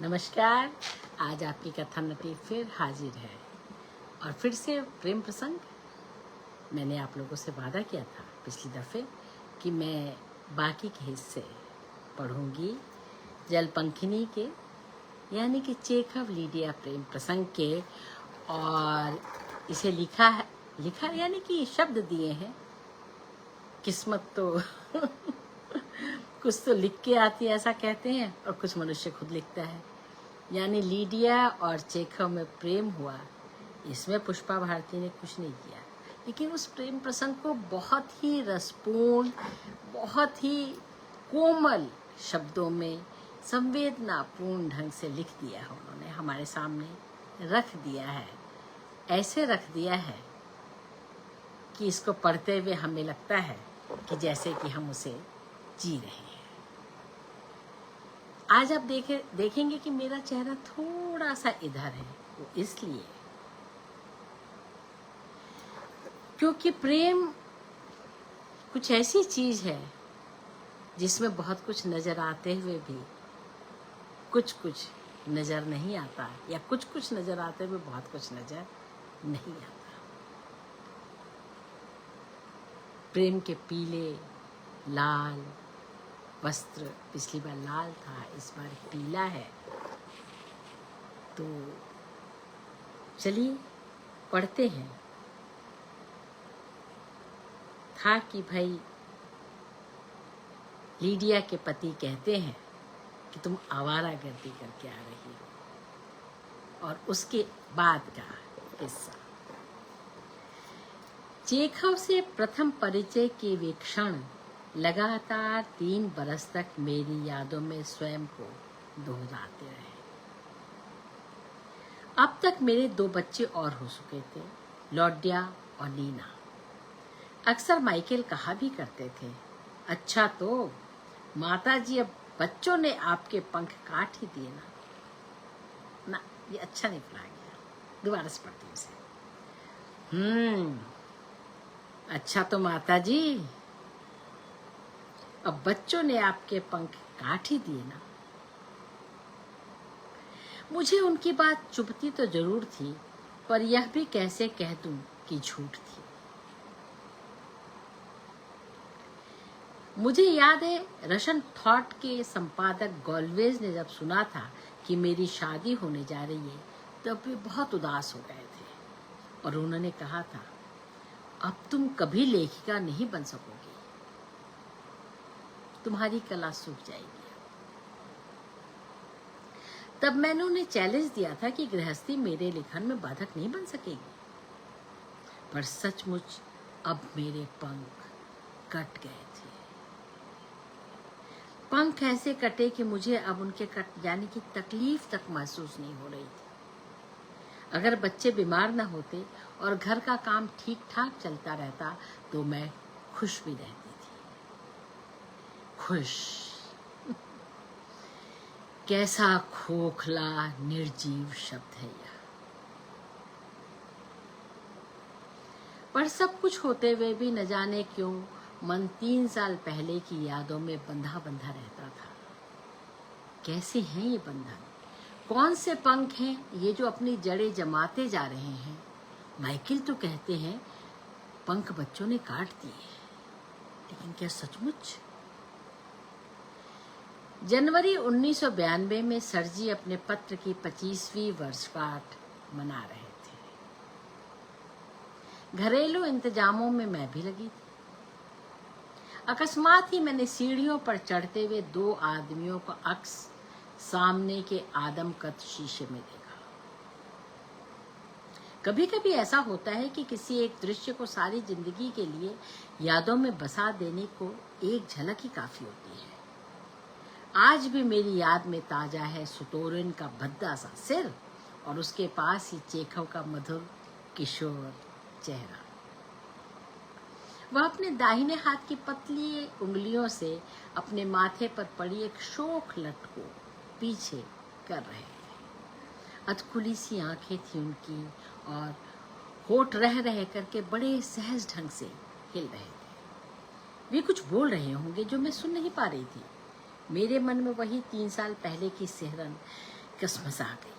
नमस्कार। आज आपकी कथा नटी फिर हाजिर है और फिर से प्रेम प्रसंग। मैंने आप लोगों से वादा किया था पिछली दफ़े कि मैं बाकी के हिस्से पढ़ूंगी जलपंखिनी के यानी कि चेखव लीडिया प्रेम प्रसंग के। और इसे लिखा यानी कि शब्द दिए हैं। किस्मत तो कुछ तो लिख के आती है ऐसा कहते हैं और कुछ मनुष्य खुद लिखता है। यानी लीडिया और चेखव में प्रेम हुआ, इसमें पुष्पा भारती ने कुछ नहीं किया, लेकिन उस प्रेम प्रसंग को बहुत ही रसपूर्ण, बहुत ही कोमल शब्दों में संवेदनापूर्ण ढंग से लिख दिया है। उन्होंने हमारे सामने रख दिया है, ऐसे रख दिया है कि इसको पढ़ते हुए हमें लगता है कि जैसे कि हम उसे जी रहे हैं। आज आप देखेंगे कि मेरा चेहरा थोड़ा सा इधर है, वो इसलिए क्योंकि प्रेम कुछ ऐसी चीज है जिसमें बहुत कुछ नजर आते हुए भी कुछ कुछ नजर नहीं आता, या कुछ कुछ नजर आते हुए बहुत कुछ नजर नहीं आता। प्रेम के पीले लाल वस्त्र, पिछली बार लाल था, इस बार पीला है। तो चलिए पढ़ते हैं। था कि भाई लीडिया के पति कहते हैं कि तुम आवारागर्दी करके आ रही हो, और उसके बाद का किस्सा। चेखव से प्रथम परिचय के वे क्षण लगातार 3 बरस तक मेरी यादों में स्वयं को दोहराते रहे। अब तक मेरे 2 बच्चे और हो चुके थे, लौड्या और नीना। अक्सर माइकल कहा भी करते थे, अच्छा तो माताजी अब बच्चों ने आपके पंख काट ही दिए ना। ये अच्छा नहीं पढ़ा गया, दोबारा से पढ़ती हूँ इसे। अच्छा तो माताजी अब बच्चों ने आपके पंख काट ही दिए ना। मुझे उनकी बात चुभती तो जरूर थी, पर यह भी कैसे कह दूं कि झूठ थी। मुझे याद है रशन थॉट के संपादक गॉल्वेज ने जब सुना था कि मेरी शादी होने जा रही है, तब वे बहुत उदास हो गए थे और उन्होंने कहा था, अब तुम कभी लेखिका नहीं बन सकोगी, तुम्हारी कला सूख जाएगी। तब मैंने उन्हें चैलेंज दिया था कि गृहस्थी मेरे लेखन में बाधक नहीं बन सकेगी, पर सचमुच अब मेरे पंख कट गए थे। पंख ऐसे कटे कि मुझे अब उनके कट जाने की तकलीफ तक महसूस नहीं हो रही थी। अगर बच्चे बीमार न होते और घर का काम ठीक ठाक चलता रहता तो मैं खुश भी रहती थी। खुश। कैसा खोखला निर्जीव शब्द है यह। पर सब कुछ होते हुए भी न जाने क्यों मन 3 साल पहले की यादों में बंधा बंधा रहता था। कैसे हैं ये बंधन? कौन से पंख हैं ये जो अपनी जड़ें जमाते जा रहे हैं? माइकल तो कहते हैं पंख बच्चों ने काट दिए, लेकिन क्या सचमुच? जनवरी 1992 में सरजी अपने पत्र की 25वीं वर्षगांठ मना रहे थे। घरेलू इंतजामों में मैं भी लगी थी। अकस्मात ही मैंने सीढ़ियों पर चढ़ते हुए 2 आदमियों को अक्स सामने के आदमकद शीशे में देखा। कभी कभी ऐसा होता है कि किसी एक दृश्य को सारी जिंदगी के लिए यादों में बसा देने को एक झलक ही काफी होती है। आज भी मेरी याद में ताजा है सुतोरन का भद्दा सा सिर और उसके पास ही चेखव का मधुर किशोर चेहरा। वह अपने दाहिने हाथ की पतली उंगलियों से अपने माथे पर पड़ी एक शोख लट को पीछे कर रहे थे। अधकुली सी आंखें थी उनकी और होठ रह रह करके बड़े सहज ढंग से हिल रहे थे। वे कुछ बोल रहे होंगे जो मैं सुन नहीं पा रही थी। मेरे मन में वही 3 साल पहले की सिहरन कसमसा गई।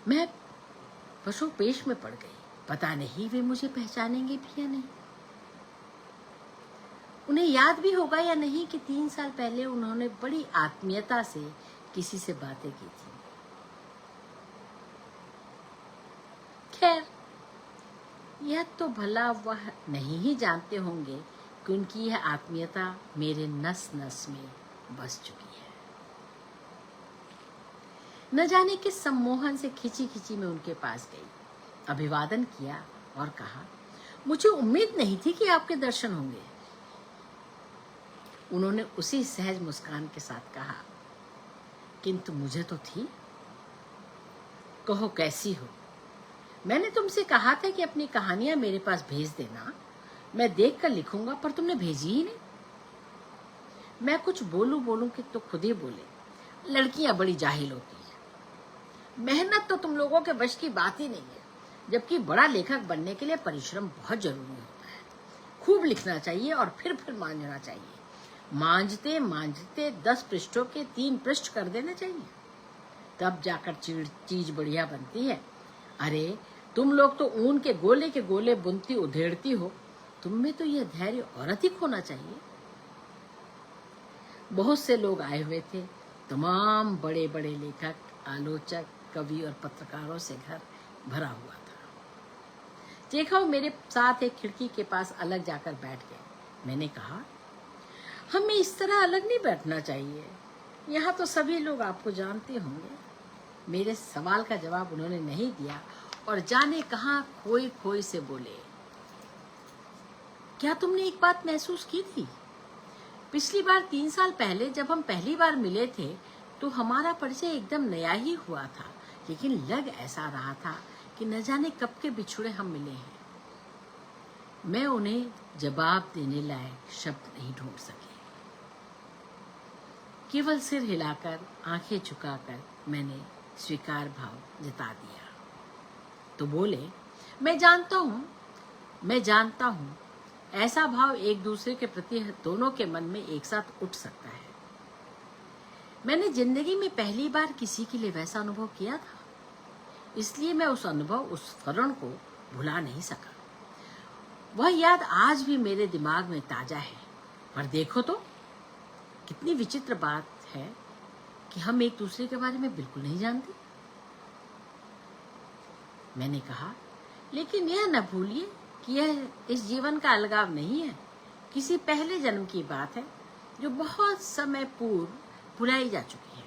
मैं पशुपेश में पड़ गई। पता नहीं वे मुझे पहचानेंगे भी या नहीं। उन्हें याद भी होगा या नहीं कि 3 साल पहले उन्होंने बड़ी आत्मीयता से किसी से बातें की थी। खैर, यह तो भला वह नहीं ही जानते होंगे कि उनकी यह आत्मीयता मेरे नस नस में बस चुकी है। न जाने किस सम्मोहन से खिंची खिंची मैं उनके पास गई, अभिवादन किया और कहा, मुझे उम्मीद नहीं थी कि आपके दर्शन होंगे। उन्होंने उसी सहज मुस्कान के साथ कहा, किंतु मुझे तो थी। कहो कैसी हो? मैंने तुमसे कहा था कि अपनी कहानियां मेरे पास भेज देना, मैं देख कर लिखूंगा, पर तुमने भेजी ही नहीं। मैं कुछ बोलूं कि तो खुद ही बोले, लड़कियां बड़ी जाहिल होती हैं। मेहनत तो तुम लोगों के वश की बात ही नहीं है, जबकि बड़ा लेखक बनने के लिए परिश्रम बहुत जरूरी होता है। खूब लिखना चाहिए और फिर मांझना चाहिए। मांझते मांझते 10 पृष्ठों के 3 पृष्ठ कर देना चाहिए, तब जाकर चीज बढ़िया बनती है। अरे तुम लोग तो ऊन के गोले बुनती उधेड़ती हो, तुम में तो यह धैर्य और अधिक होना चाहिए। बहुत से लोग आए हुए थे, तमाम बड़े बड़े लेखक, आलोचक, कवि और पत्रकारों से घर भरा हुआ था। चेखव मेरे साथ एक खिड़की के पास अलग जाकर बैठ गए। मैंने कहा, हमें इस तरह अलग नहीं बैठना चाहिए, यहाँ तो सभी लोग आपको जानते होंगे। मेरे सवाल का जवाब उन्होंने नहीं दिया और जाने कहाँ खोई खोई से बोले, क्या तुमने एक बात महसूस की थी? पिछली बार 3 साल पहले जब हम पहली बार मिले थे तो हमारा परिचय एकदम नया ही हुआ था, लेकिन लग ऐसा रहा था कि न जाने कब के बिछुड़े हम मिले हैं। मैं उन्हें जवाब देने लायक शब्द नहीं ढूंढ सकी। केवल सिर हिलाकर, आंखें झुकाकर मैंने स्वीकार भाव जता दिया। तो बोले, मैं जानता हूं ऐसा भाव एक दूसरे के प्रति दोनों के मन में एक साथ उठ सकता है। मैंने जिंदगी में पहली बार किसी के लिए वैसा अनुभव किया था, इसलिए मैं उस क्षण को भुला नहीं सका। वह याद आज भी मेरे दिमाग में ताजा है। पर देखो तो, कितनी विचित्र बात है कि हम एक दूसरे के बारे में बिल्कुल नहीं जानते। मैंने कहा, लेकिन यह न भूलिए कि यह इस जीवन का अलगाव नहीं है, किसी पहले जन्म की बात है जो बहुत समय पूर्व भुलाई जा चुकी है।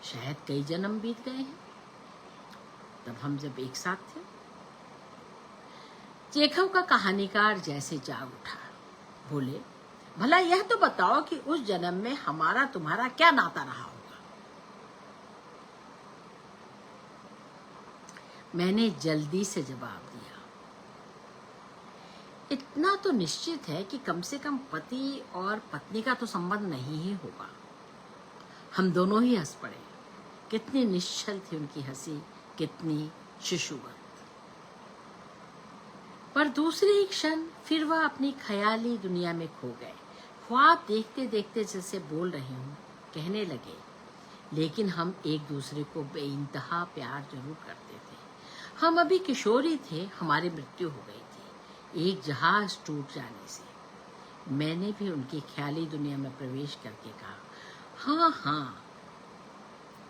शायद कई जन्म बीत गए हैं, तब हम जब एक साथ थे। चेखव का कहानीकार जैसे जाग उठा, बोले, भला यह तो बताओ कि उस जन्म में हमारा तुम्हारा क्या नाता रहा होगा। मैंने जल्दी से जवाब दिया, इतना तो निश्चित है कि कम से कम पति और पत्नी का तो संबंध नहीं ही होगा। हम दोनों ही हंस पड़े। कितनी निश्चल थी उनकी हंसी, कितनी शिशुवत। पर दूसरे ही क्षण फिर वह अपनी ख्याली दुनिया में खो गए। ख्वाब देखते देखते जैसे बोल रही हूँ, कहने लगे, लेकिन हम एक दूसरे को बेइंतहा प्यार जरूर करते थे। हम अभी किशोरी थे, हमारी मृत्यु हो गई थी एक जहाज टूट जाने से। मैंने भी उनकी ख्याली दुनिया में प्रवेश करके कहा, हाँ,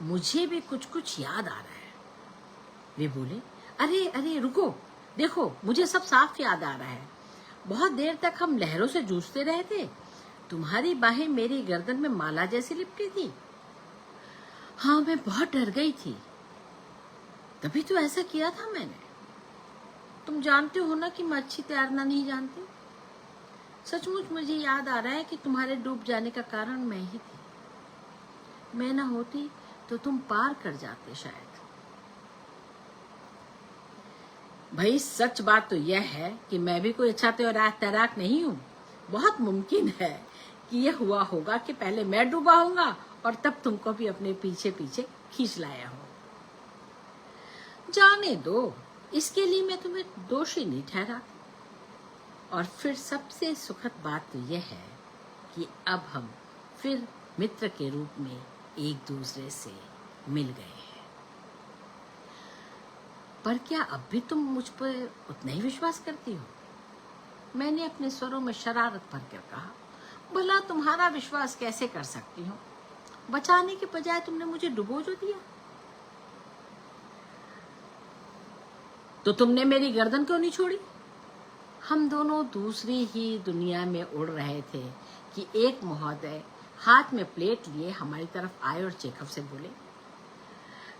मुझे भी कुछ याद आ रहा है। वे बोले, अरे रुको, देखो, मुझे सब साफ याद आ रहा है। बहुत देर तक हम लहरों से जूझते रहे थे। तुम्हारी बाहें मेरी गर्दन में माला जैसी लिपटी थी। हाँ, मैं बहुत डर गई थी, तभी तो ऐसा किया था मैंने। तुम जानते हो ना कि मैं अच्छी तैरना नहीं जानती। सचमुच मुझे याद आ रहा है कि तुम्हारे डूब जाने का कारण मैं ही थी। मैं ना होती तो तुम पार कर जाते शायद। भाई, सच बात तो यह है कि मैं भी कोई अच्छा तैराक नहीं हूँ। बहुत मुमकिन है कि यह हुआ होगा कि पहले मैं डूबा होऊंगा और तब तुमको भी अपने पीछे पीछे खींच लाया हो। जाने दो, इसके लिए मैं तुम्हें दोषी नहीं ठहराती। और फिर सबसे सुखद बात तो यह है कि अब हम फिर मित्र के रूप में एक दूसरे से मिल गए हैं। पर क्या अब भी तुम मुझ पर उतना ही विश्वास करती हो? मैंने अपने स्वरों में शरारत भरकर कहा। भला तुम्हारा विश्वास कैसे कर सकती हूँ? बचाने के बजाय तुमने मुझे डुबो जो दिया। तो तुमने मेरी गर्दन क्यों नहीं छोड़ी? हम दोनों दूसरी ही दुनिया में उड़ रहे थे कि एक महोदय हाथ में प्लेट लिए हमारी तरफ आए और चेखव से बोले,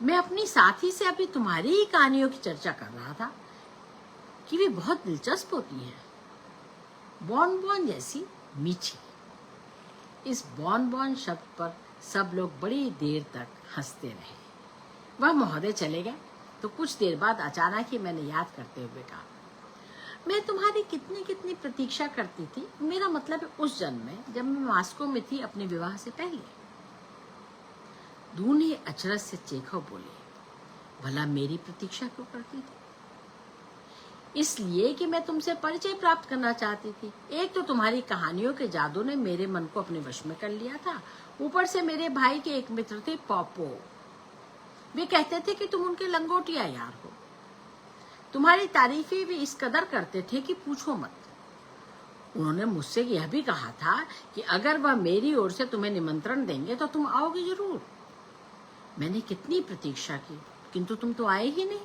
मैं अपनी साथी से अभी तुम्हारी ही कहानियों की चर्चा कर रहा था कि वे बहुत दिलचस्प होती हैं, बॉन जैसी मीठी। इस बॉन शब्द पर सब लोग बड़ी देर तक हंसते रहे। वह महोदय चले गए तो कुछ देर बाद अचानक ही मैंने याद करते हुए कहा, मैं तुम्हारी कितनी कितनी प्रतीक्षा करती थी। मेरा मतलब है उस जन्म में, जब मैं मॉस्को में थी अपने विवाह से पहले। दूने अचरज से चेखव बोले, भला मेरी प्रतीक्षा क्यों करती थी? इसलिए कि मैं तुमसे परिचय प्राप्त करना चाहती थी। एक तो तुम्हारी कहानियों के जादू ने मेरे मन को अपने वश में कर लिया था, ऊपर से मेरे भाई के एक मित्र थे पॉपो। वे कहते थे कि तुम उनके लंगोटिया यार हो। तुम्हारी तारीफें वे इस कदर करते थे कि पूछो मत। उन्होंने मुझसे यह भी कहा था कि अगर वह मेरी ओर से तुम्हें निमंत्रण देंगे तो तुम आओगे जरूर। मैंने कितनी प्रतीक्षा की, किंतु तुम तो आए ही नहीं।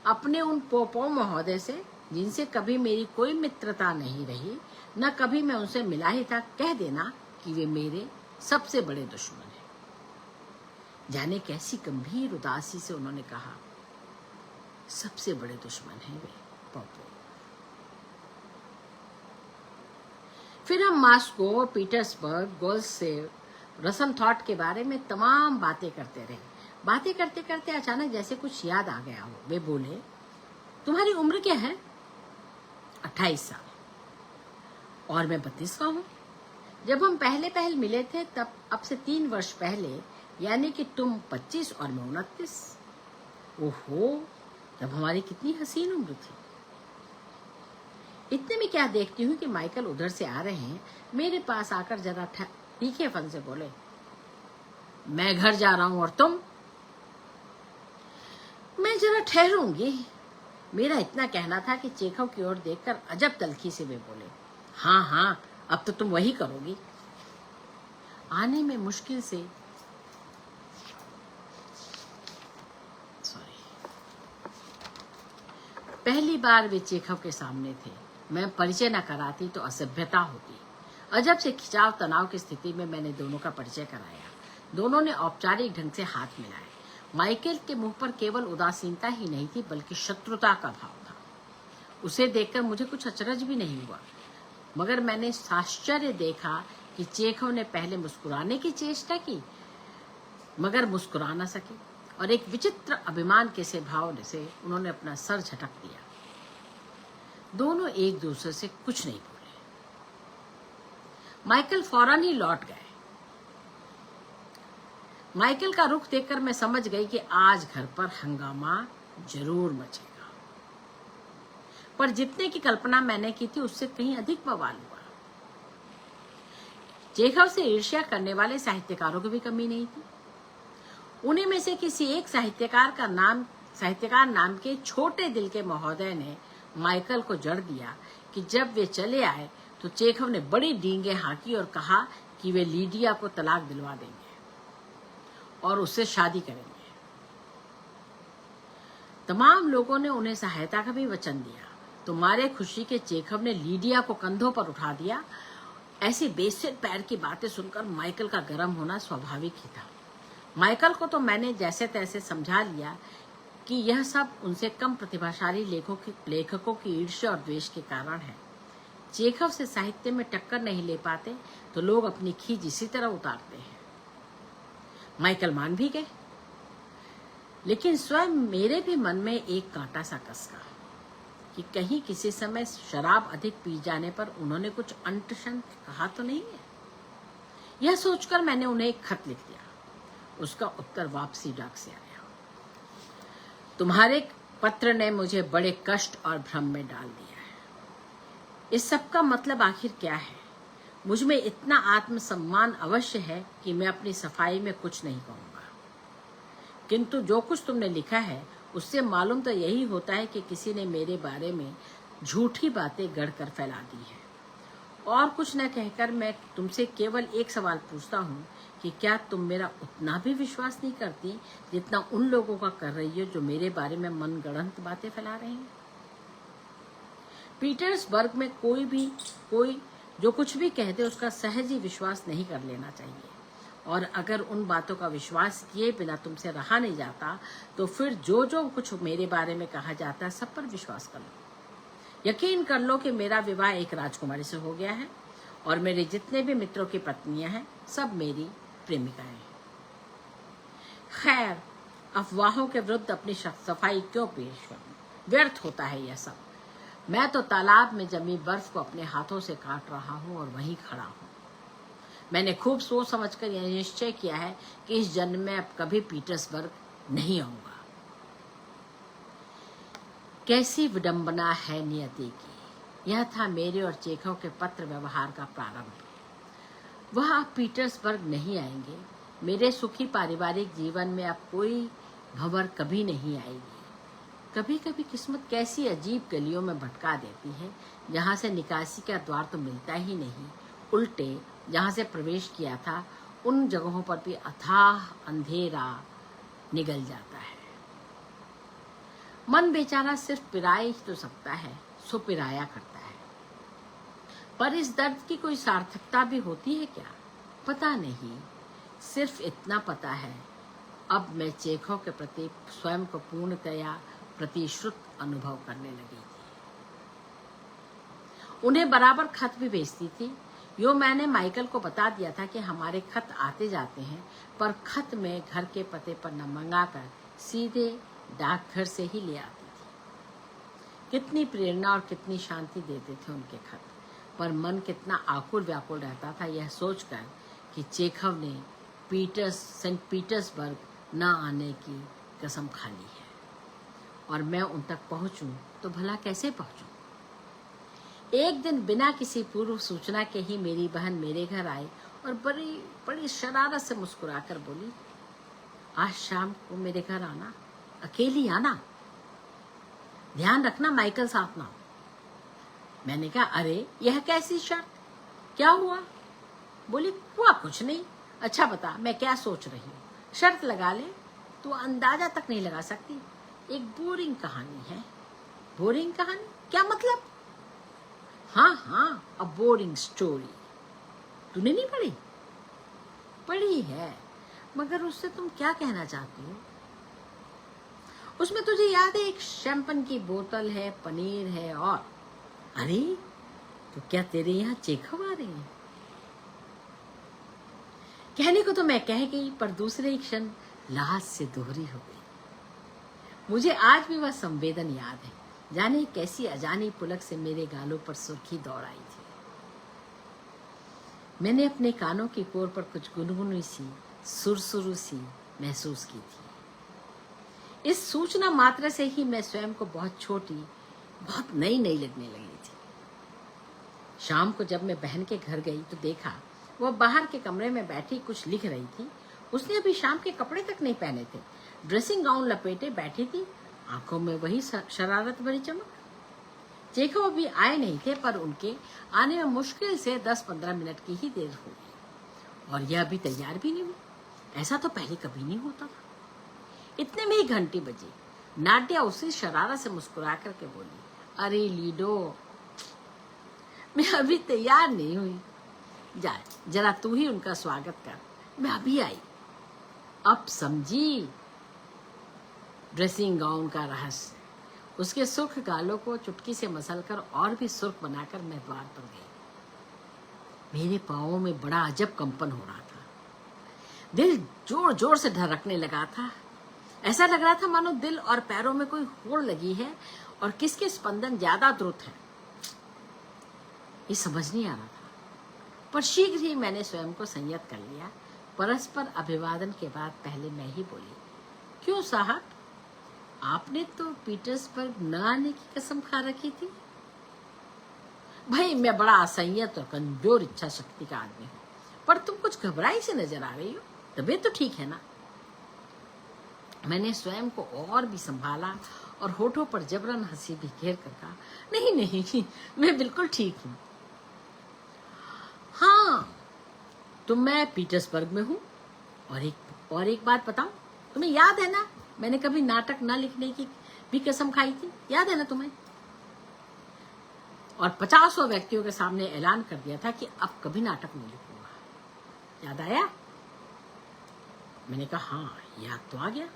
अपने उन पोपो महोदय से, जिनसे कभी मेरी कोई मित्रता नहीं रही, न कभी मैं उनसे मिला ही था, कह देना कि वे मेरे सबसे बड़े दुश्मन हैं। जाने कैसी गंभीर उदासी से उन्होंने कहा, सबसे बड़े दुश्मन हैं वे पोपो। फिर हम मॉस्को, पीटर्सबर्ग, गोल्स से रसनथॉट के बारे में तमाम बातें करते रहे। बातें करते करते अचानक जैसे कुछ याद आ गया हो। वे बोले, तुम्हारी उम्र क्या है? 28 साल। और मैं 32 का हूँ। जब हम पहले मिले थे तब अब से 3 वर्ष पहले, यानी कि तुम 25 और मैं 29। ओहो, तब हमारी कितनी हसीन उम्र थी। इतने में क्या देखती हूँ कि माइकल उधर से आ रहे हैं। मेरे पास आकर जरा तीखे फन से बोले, मैं घर जा रहा हूं और तुम? मैं जरा ठहरूंगी। मेरा इतना कहना था कि चेखव की ओर देखकर अजब तलखी से वे बोले, हाँ, अब तो तुम वही करोगी। आने में मुश्किल से पहली बार वे चेखव के सामने थे। मैं परिचय न कराती तो असभ्यता होती। अजब से खिंचाव तनाव की स्थिति में मैंने दोनों का परिचय कराया। दोनों ने औपचारिक ढंग से हाथ मिलाए। माइकल के मुंह पर केवल उदासीनता ही नहीं थी, बल्कि शत्रुता का भाव था। उसे देखकर मुझे कुछ अचरज भी नहीं हुआ, मगर मैंने आश्चर्य देखा कि चेखव ने पहले मुस्कुराने की चेष्टा की, मगर मुस्कुरा न सके, और एक विचित्र अभिमान के से भाव से उन्होंने अपना सर झटक दिया। दोनों एक दूसरे से कुछ नहीं बोले। माइकल फौरन ही लौट गए। माइकल का रुख देखकर मैं समझ गई कि आज घर पर हंगामा जरूर मचेगा, पर जितने की कल्पना मैंने की थी उससे कहीं अधिक बवाल हुआ। चेखव से ईर्ष्या करने वाले साहित्यकारों की भी कमी नहीं थी। उन्हीं में से किसी एक साहित्यकार नाम के छोटे दिल के महोदय ने माइकल को जड़ दिया कि जब वे चले आए तो चेखव ने बड़ी डींगे हाँकी और कहा कि वे लीडिया को तलाक दिलवा देंगे और उससे शादी करेंगे। तमाम लोगों ने उन्हें सहायता का भी वचन दिया, तो मारे खुशी के चेखव ने लीडिया को कंधों पर उठा दिया। ऐसी बेसिर पैर की बातें सुनकर माइकल का गर्म होना स्वाभाविक ही था। माइकल को तो मैंने जैसे तैसे समझा लिया कि यह सब उनसे कम प्रतिभाशाली लेखकों की ईर्ष्या और द्वेष के कारण है। चेखव से साहित्य में टक्कर नहीं ले पाते तो लोग अपनी खींच इसी तरह उतारते हैं। माइकल मान भी गए, लेकिन स्वयं मेरे भी मन में एक कांटा सा कसका कि कहीं किसी समय शराब अधिक पी जाने पर उन्होंने कुछ अंट शंत कहा तो नहीं है। यह सोचकर मैंने उन्हें एक खत लिख दिया। उसका उत्तर वापसी डाक से आया। तुम्हारे पत्र ने मुझे बड़े कष्ट और भ्रम में डाल दिया है। इस सब का मतलब आखिर क्या है? मुझ में इतना आत्मसम्मान अवश्य है कि मैं अपनी सफाई में कुछ नहीं कहूँगा, किंतु जो कुछ तुमने लिखा है उससे मालूम तो यही होता है कि किसी ने मेरे बारे में झूठी बातें गढ़कर फैला दी है। और कुछ न कहकर मैं तुमसे केवल एक सवाल पूछता हूँ कि क्या तुम मेरा उतना भी विश्वास नहीं करती जितना उन लोगों का कर रही हो जो मेरे बारे में मनगढ़ंत बातें फैला रहे हैं। पीटर्सबर्ग में कोई जो कुछ भी कहते उसका सहज ही विश्वास नहीं कर लेना चाहिए, और अगर उन बातों का विश्वास किए बिना तुमसे रहा नहीं जाता तो फिर जो जो कुछ मेरे बारे में कहा जाता है सब पर विश्वास कर लो। यकीन कर लो कि मेरा विवाह एक राजकुमारी से हो गया है और मेरे जितने भी मित्रों की पत्नियां हैं सब मेरी प्रेमिकाएं हैं। खैर, अफवाहों के विरुद्ध अपनी सफाई क्यों पेश करूं, व्यर्थ होता है यह सब। मैं तो तालाब में जमी बर्फ को अपने हाथों से काट रहा हूं और वहीं खड़ा हूं। मैंने खूब सोच समझकर यह निश्चय किया है कि इस जन्म में अब कभी पीटर्सबर्ग नहीं आऊंगा। कैसी विडंबना है नियति की। यह था मेरे और चेखव के पत्र व्यवहार का प्रारंभ। वह अब पीटर्सबर्ग नहीं आएंगे। मेरे सुखी पारिवारिक जीवन में अब कोई भंवर कभी नहीं आएगी। कभी कभी किस्मत कैसी अजीब गलियों में भटका देती है जहाँ से निकासी का द्वार तो मिलता ही नहीं, उल्टे जहाँ से प्रवेश किया था उन जगहों पर भी अथाह अंधेरा निगल जाता है। मन बेचारा सिर्फ पिराए ही तो सकता है, सो पिराया करता है। पर इस दर्द की कोई सार्थकता भी होती है क्या, पता नहीं। सिर्फ इतना पता है, अब मैं चेखव के प्रति स्वयं को पूर्णतया प्रतिश्रुत अनुभव करने लगी थी। उन्हें बराबर खत भी भेजती थी। यो मैंने माइकल को बता दिया था कि हमारे खत आते जाते हैं, पर खत में घर के पते पर न मंगाकर सीधे डाकघर से ही ले आती थी। कितनी प्रेरणा और कितनी शांति देते थे उनके खत, पर मन कितना आकुल व्याकुल रहता था यह सोचकर कि चेखव ने सेंट पीटर्सबर्ग न आने की कसम खा ली है, और मैं उन तक पहुंचूं तो भला कैसे पहुंचूं। एक दिन बिना किसी पूर्व सूचना के ही मेरी बहन मेरे घर आई और बड़ी बड़ी शरारत से मुस्कुराकर बोली, आज शाम को मेरे घर आना, अकेली आना, ध्यान रखना माइकल साथ ना हो। मैंने कहा, अरे यह कैसी शर्त, क्या हुआ? बोली, हुआ कुछ नहीं। अच्छा बता मैं क्या सोच रही हूँ, शर्त लगा ले, तू अंदाजा तक नहीं लगा सकती। एक बोरिंग कहानी है। बोरिंग कहानी? क्या मतलब? हाँ, अ बोरिंग स्टोरी। तूने नहीं पढ़ी? पढ़ी है, मगर उससे तुम क्या कहना चाहती हो? उसमें तुझे याद है एक शैंपन की बोतल है, पनीर है और अरे तो क्या तेरे यहाँ चेखव आ रहे हैं? कहने को तो मैं कह गई, पर दूसरे ही क्षण लाज से दोहरी हो गई। मुझे आज भी वह संवेदन याद है, जाने कैसी अजानी पुलक से मेरे गालों पर सुर्खी दौड़ आई थी। मैंने अपने कानों की कोर पर कुछ गुनगुनी सी, सुरसुरु सी महसूस की थी। इस सूचना मात्र से ही मैं स्वयं को बहुत छोटी, बहुत नई लगने लगी थी। शाम को जब मैं बहन के घर गई तो देखा वह बाहर के कमरे में बैठी कुछ लिख रही थी। उसने अभी शाम के कपड़े तक नहीं पहने थे, ड्रेसिंग गाउन लपेटे बैठी थी, आंखों में वही शरारत भरी चमक। चेखव अभी आए नहीं थे, पर उनके आने में मुश्किल से 10-15 मिनट की ही देर हो गई, और यह अभी तैयार भी नहीं हुई। ऐसा तो पहले कभी नहीं होता था। इतने में ही घंटी बजी। नाडिया उसी शरारत से मुस्कुरा करके बोली, अरे लीडो, मैं अभी तैयार नहीं हुई, जा जरा तू ही उनका स्वागत कर, मैं अभी आई। अब समझी ड्रेसिंग गाउन का रहस्य। उसके सुर्ख गालों को चुटकी से मसलकर और भी सुर्ख बनाकर मैं द्वार पर गई। मेरे पांवों में बड़ा अजब कंपन हो रहा था। दिल जोर जोर से धड़कने लगा था। ऐसा लग रहा था मानो दिल और पैरों में कोई होड़ लगी है, और किसके स्पंदन ज्यादा द्रुत है ये समझ नहीं आ रहा था। पर शीघ्र ही मैंने स्वयं को संयत कर लिया। परस्पर अभिवादन के बाद पहले मैं ही बोली, क्यों साहब, आपने तो पीटर्सबर्ग न आने की कसम खा रखी थी? भाई मैं बड़ा असंयत और कमजोर इच्छा शक्ति का आदमी हूँ, पर तुम कुछ घबराई से नजर आ रही हो, तबीयत तो ठीक है ना? मैंने स्वयं को और भी संभाला और होठों पर जबरन हंसी बिखेर कर कहा, नहीं नहीं, मैं बिल्कुल ठीक हूँ। हाँ, तो मैं पीटर्सबर्ग में हूँ। और एक बात बताऊं, तुम्हें याद है ना, मैंने कभी नाटक ना लिखने की भी कसम खाई थी, याद है ना तुम्हें? और 50 व्यक्तियों के सामने ऐलान कर दिया था कि अब कभी नाटक नहीं लिखूंगा। याद आया? मैंने कहा हाँ, याद तो आ गया।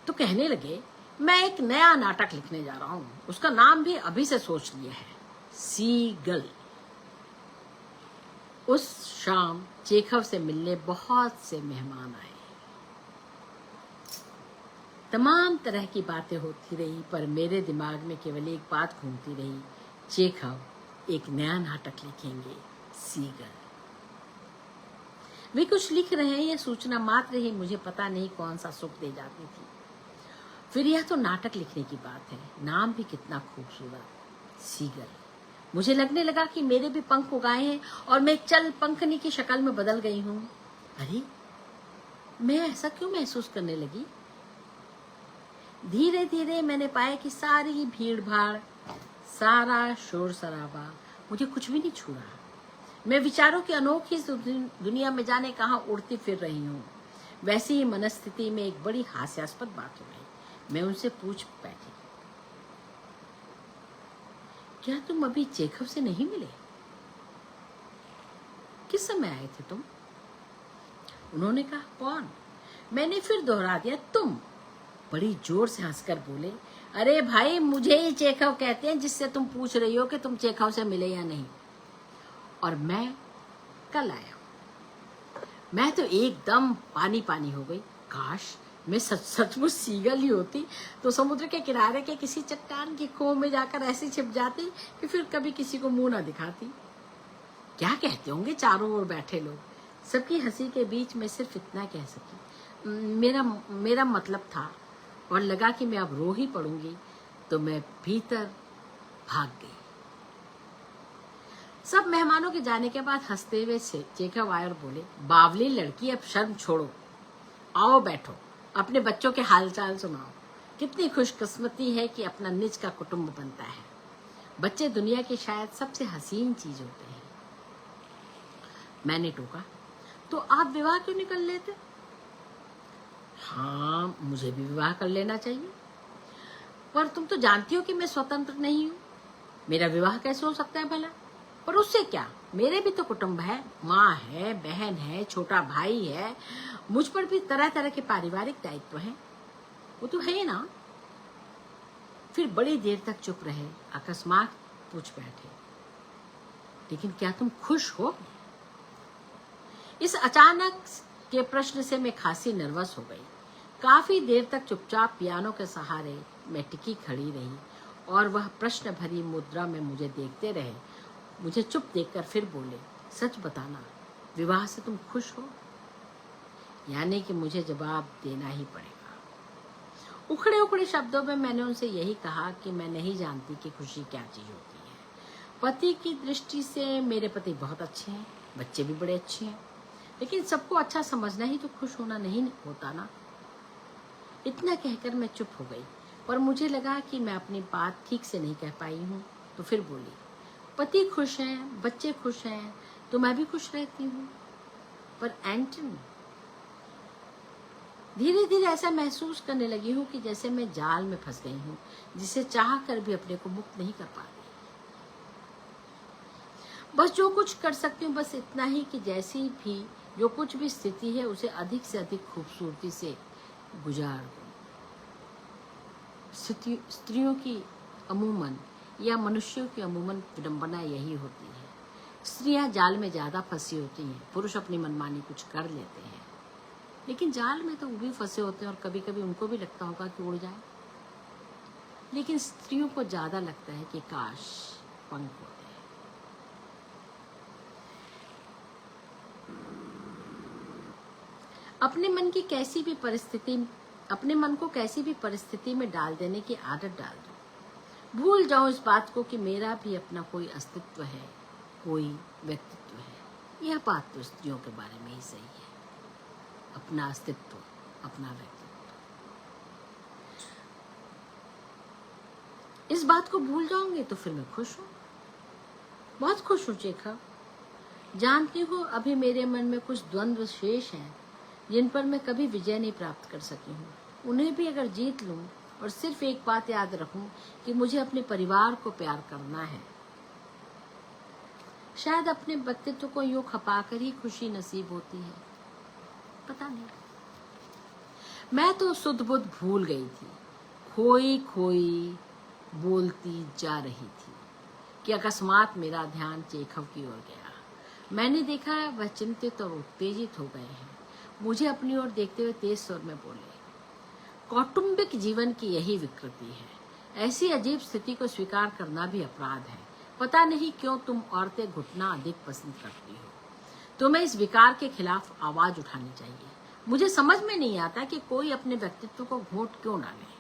तो कहने लगे, मैं एक नया नाटक लिखने जा रहा हूं, उसका नाम भी अभी से सोच लिया है, सीगल। उस शाम चेखव से मिलने बहुत से मेहमान आए। तमाम तरह की बातें होती रही, पर मेरे दिमाग में केवल एक बात घूमती रही, चेखव एक नया नाटक लिखेंगे, सीगल। वे कुछ लिख रहे हैं, यह सूचना मात्र ही मुझे पता नहीं कौन सा सुख दे जाती थी। फिर यह तो नाटक लिखने की बात है, नाम भी कितना खूबसूरत, सीगल। मुझे लगने लगा कि मेरे भी पंख उगाए हैं और मैं चल पंखनी की शक्ल में बदल गई हूं। अरे, मैं ऐसा क्यों महसूस करने लगी? धीरे धीरे मैंने पाया कि सारी भीड़ भाड़, सारा शोर शराबा मुझे कुछ भी नहीं छू रहा। मैं विचारों की अनोखी दुनिया में जाने कहां उड़ती फिर रही हूँ। वैसी ही मनस्थिति में एक बड़ी हास्यास्पद बात हो गई। मैं उनसे पूछ बैठी, क्या तुम अभी चेखव से नहीं मिले? किस समय आए थे तुम? उन्होंने कहा, कौन? मैंने फिर दोहरा दिया, तुम। बड़ी जोर से हंसकर बोले, अरे भाई, मुझे ही चेखव कहते हैं जिससे तुम पूछ रही हो कि तुम चेखव से मिले या नहीं। और मैं कल आया। मैं तो एकदम पानी पानी हो गई। काश मैं सचमुच सीगल ही होती तो समुद्र के किनारे के किसी चट्टान की खो में जाकर ऐसी छिप जाती कि फिर कभी किसी को मुंह ना दिखाती। क्या कहते होंगे चारों ओर बैठे लोग। सबकी हंसी के बीच मैं सिर्फ इतना कह सकी, मेरा मतलब था, और लगा कि मैं अब रो ही पड़ूंगी, तो मैं भीतर भाग गई। सब मेहमानों के जाने के बाद हंसते हुए से चेखव आए और बोले, बावली लड़की, अब शर्म छोड़ो, आओ बैठो, अपने बच्चों के हालचाल सुनाओ। कितनी खुशकिस्मती है कि अपना निज का कुटुंब बनता है। बच्चे दुनिया की शायद सबसे हसीन चीज होते हैं। मैंने टोका, तो आप विवाह क्यों नहीं कर लेते? हाँ, मुझे भी विवाह कर लेना चाहिए, पर तुम तो जानती हो कि मैं स्वतंत्र नहीं हूँ। मेरा विवाह कैसे हो सकता है भला? पर उससे क्या, मेरे भी तो कुटुंब है, माँ है, बहन है, छोटा भाई है, मुझ पर भी तरह तरह के पारिवारिक दायित्व हैं। वो तो है ना। फिर बड़ी देर तक चुप रहे, अकस्मात पूछ बैठे, लेकिन क्या तुम खुश हो? इस अचानक के प्रश्न से मैं खासी नर्वस हो गई। काफी देर तक चुपचाप पियानो के सहारे मैं टिकी खड़ी रही और वह प्रश्न भरी मुद्रा में मुझे देखते रहे। मुझे चुप देखकर फिर बोले, सच बताना, विवाह से तुम खुश हो? यानी कि मुझे जवाब देना ही पड़ेगा। उखड़े उखड़े शब्दों में मैंने उनसे यही कहा कि मैं नहीं जानती कि खुशी क्या चीज होती है। पति की दृष्टि से मेरे पति बहुत अच्छे हैं, बच्चे भी बड़े अच्छे हैं, लेकिन सबको अच्छा समझना ही तो खुश होना नहीं होता ना। इतना कहकर मैं चुप हो गई, पर मुझे लगा कि मैं अपनी बात ठीक से नहीं कह पाई हूँ, तो फिर बोली, पति खुश हैं, बच्चे खुश हैं, तो मैं भी खुश रहती हूँ, पर एंटनी। धीरे धीरे ऐसा महसूस करने लगी हूँ कि जैसे मैं जाल में फंस गई हूँ, जिसे चाह कर भी अपने को मुक्त नहीं कर पा रही। बस जो कुछ कर सकती हूँ, बस इतना ही कि जैसी भी जो कुछ भी स्थिति है, उसे अधिक से अधिक खूबसूरती से गुजार दूं। स्त्रियों की अमूमन या मनुष्यों की अमूमन विडंबना यही होती है। स्त्रियां जाल में ज्यादा फंसी होती हैं, पुरुष अपनी मनमानी कुछ कर लेते हैं, लेकिन जाल में तो वो भी फंसे होते हैं और कभी कभी उनको भी लगता होगा कि उड़ जाए, लेकिन स्त्रियों को ज्यादा लगता है कि काश पंख होते। अपने मन को कैसी भी परिस्थिति में डाल देने की आदत डाल दो। भूल जाऊं इस बात को कि मेरा भी अपना कोई अस्तित्व है, कोई व्यक्तित्व है। यह बात तो स्त्रियों के बारे में ही सही है, अपना अस्तित्व, अपना व्यक्तित्व। इस बात को भूल जाऊंगी तो फिर मैं खुश हूँ, बहुत खुश हूँ चेखा। जानती हूँ अभी मेरे मन में कुछ द्वंद्व शेष हैं जिन पर मैं कभी विजय नहीं प्राप्त कर सकी हूँ। उन्हें भी अगर जीत लूं और सिर्फ एक बात याद रखूं कि मुझे अपने परिवार को प्यार करना है, शायद अपने व्यक्तित्व को यूं खपाकर ही खुशी नसीब होती है, पता नहीं। मैं तो सुध बुध भूल गई थी, खोई खोई बोलती जा रही थी कि अकस्मात मेरा ध्यान चेखव की ओर गया। मैंने देखा वह चिंतित और उत्तेजित हो गए हैं। मुझे अपनी ओर देखते हुए तेज स्वर में बोले, कौटुंबिक जीवन की यही विकृति है। ऐसी अजीब स्थिति को स्वीकार करना भी अपराध है। पता नहीं क्यों तुम औरतें घुटना अधिक पसंद करती हो। तुम्हें इस विकार के खिलाफ आवाज उठानी चाहिए। मुझे समझ में नहीं आता कि कोई अपने व्यक्तित्व को घोट क्यों डाले।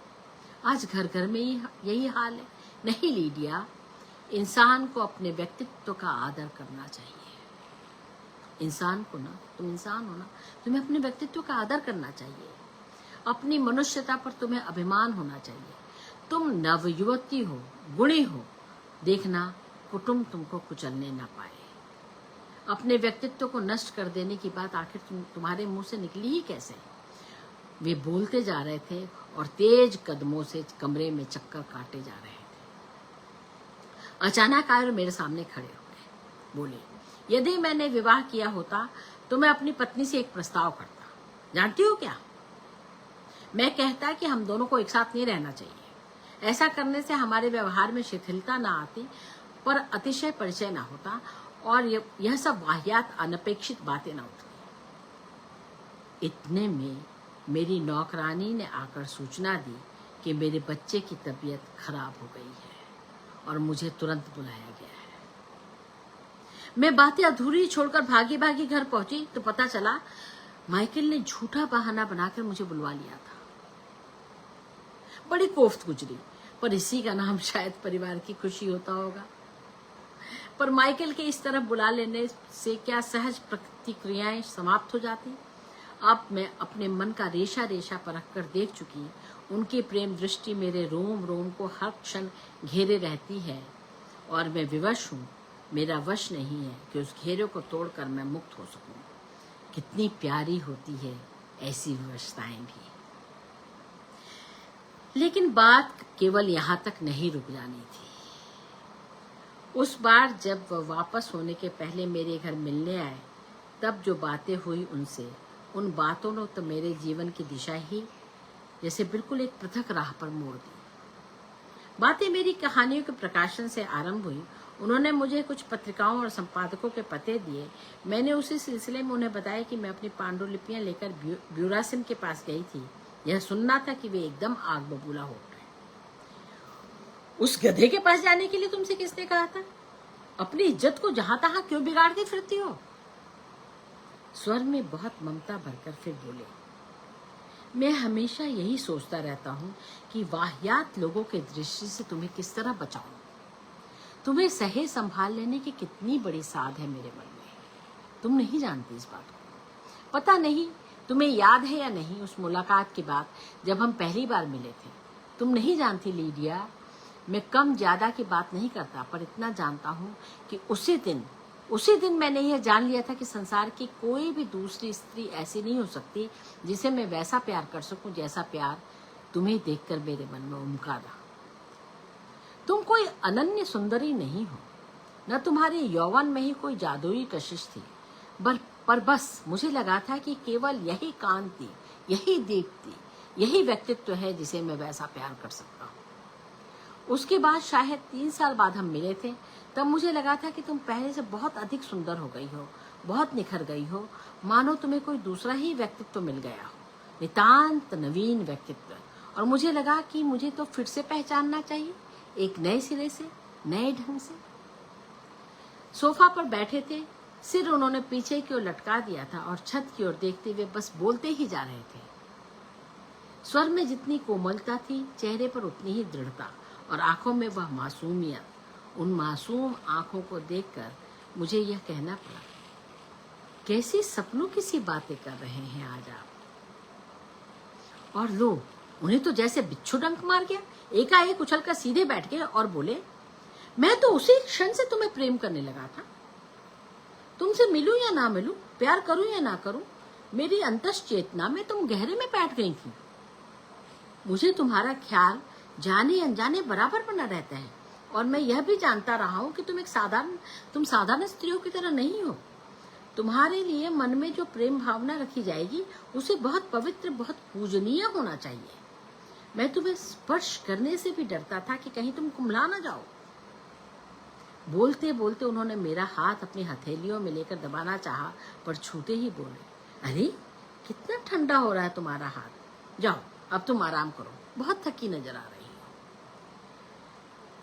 आज घर घर में यही हाल है। नहीं लीडिया, इंसान को अपने व्यक्तित्व का आदर करना चाहिए। इंसान को ना, तुम इंसान हो ना, तुम्हें अपने व्यक्तित्व का आदर करना चाहिए। अपनी मनुष्यता पर तुम्हें अभिमान होना चाहिए। तुम नवयुवती हो, गुणी हो, देखना कुटुंब तुमको कुचलने ना पाए। अपने व्यक्तित्व को नष्ट कर देने की बात आखिर तुम्हारे मुंह से निकली ही कैसे? वे बोलते जा रहे थे और तेज कदमों से कमरे में चक्कर काटे जा रहे थे। अचानक आए और मेरे सामने खड़े हो गए। बोले, यदि मैंने विवाह किया होता तो मैं अपनी पत्नी से एक प्रस्ताव करता। जानती हो क्या? मैं कहता कि हम दोनों को एक साथ नहीं रहना चाहिए। ऐसा करने से हमारे व्यवहार में शिथिलता ना आती, पर अतिशय परिचय ना होता और यह सब वाहियात अनपेक्षित बातें ना उठती। इतने में मेरी नौकरानी ने आकर सूचना दी कि मेरे बच्चे की तबीयत खराब हो गई है और मुझे तुरंत बुलाया गया है। मैं बातें अधूरी छोड़कर भागी भागी घर पहुंची तो पता चला माइकल ने झूठा बहाना बनाकर मुझे बुलवा लिया था। बड़ी कोफ्त गुजरी, पर इसी का नाम शायद परिवार की खुशी होता होगा। पर माइकल के इस तरह बुला लेने से क्या सहज प्रतिक्रियाएं समाप्त हो जाती? अब मैं अपने मन का रेशा रेशा परख कर देख चुकी। उनकी प्रेम दृष्टि मेरे रोम रोम को हर क्षण घेरे रहती है और मैं विवश हूँ। मेरा वश नहीं है कि उस घेरे को तोड़कर मैं मुक्त हो सकूं। कितनी प्यारी होती है ऐसी विवशताएं भी। लेकिन बात केवल यहाँ तक नहीं रुक जानी थी। उस बार जब वह वापस होने के पहले मेरे घर मिलने आए, तब जो बातें हुई उनसे, उन बातों ने तो मेरे जीवन की दिशा ही जैसे बिल्कुल एक पृथक राह पर मोड़ दी। बातें मेरी कहानियों के प्रकाशन से आरंभ हुई। उन्होंने मुझे कुछ पत्रिकाओं और संपादकों के पते दिए। मैंने उसी सिलसिले में उन्हें बताया कि मैं अपनी पांडुलिपियां लेकर ब्यूरासिम के पास गई थी। यह सुनना था कि वे एकदम आग बबूला हो गए। उस गधे के पास जाने के लिए तुमसे किसने कहा था? अपनी इज्जत को जहां तहां क्यों बिगाड़ती फिरती हो? स्वर में बहुत ममता भरकर फिर बोले, मैं हमेशा यही सोचता रहता हूँ कि वाहियात लोगों के दृष्टि से तुम्हें किस तरह बचाऊं। तुम्हें सहे संभाल लेने की कितनी बड़ी साध है मेरे मन में। तुम नहीं जानती इस बात को। पता नहीं तुम्हें याद है या नहीं उस मुलाकात की बात जब हम पहली बार मिले थे। तुम नहीं जानती लीडिया, मैं कम ज्यादा की बात नहीं करता, पर इतना जानता हूँ कि उसी दिन मैंने यह जान लिया था कि संसार की कोई भी दूसरी स्त्री ऐसी नहीं हो सकती जिसे मैं वैसा प्यार कर सकूं जैसा प्यार तुम्हें देखकर मेरे मन में उमका था। तुम कोई अनन्य सुंदरी नहीं हो, न तुम्हारे यौवन में ही कोई जादुई कशिश थी, पर बस मुझे लगा था कि केवल यही कांति, यही दीप्ति, यही व्यक्तित्व है जिसे मैं वैसा प्यार कर सकता हूँ। उसके बाद शायद 3 साल बाद हम मिले थे। तब मुझे लगा था कि तुम पहले से बहुत अधिक सुंदर हो गई हो, बहुत निखर गई हो, मानो तुम्हें कोई दूसरा ही व्यक्तित्व मिल गया हो, नितांत नवीन व्यक्तित्व। और मुझे लगा कि मुझे तो फिर से पहचानना चाहिए, एक नए सिरे से, नए ढंग से। सोफा पर बैठे थे, सिर उन्होंने पीछे की ओर लटका दिया था और छत की ओर देखते हुए बस बोलते ही जा रहे थे। स्वर में जितनी कोमलता थी, चेहरे पर उतनी ही दृढ़ता और आंखों में वह मासूमियत। उन मासूम आंखों को देखकर मुझे यह कहना पड़ा, कैसी सपनों की सी बातें कर रहे हैं आज आप। और लो, उन्हें तो जैसे बिच्छू डंक मार गया। एकाएक उछलकर सीधे बैठ गए और बोले, मैं तो उसी क्षण से तुम्हें प्रेम करने लगा था। तुमसे मिलूं या ना मिलूं, प्यार करूं या ना करूं, मेरी अंतस चेतना में तुम गहरे में बैठ गई थी। मुझे तुम्हारा ख्याल जाने अनजाने बराबर बना रहता है, और मैं यह भी जानता रहा हूं कि तुम साधारण स्त्रियों की तरह नहीं हो। तुम्हारे लिए मन में जो प्रेम भावना रखी जाएगी उसे बहुत पवित्र, बहुत पूजनीय होना चाहिए। मैं तुम्हें स्पर्श करने से भी डरता था कि कहीं तुम कुम्हला ना जाओ। बोलते बोलते उन्होंने मेरा हाथ अपनी हथेलियों में लेकर दबाना चाहा, पर छूते ही बोले, अरे कितना ठंडा हो रहा है तुम्हारा हाथ, जाओ अब तुम आराम करो, बहुत थकी नजर आ रही हो।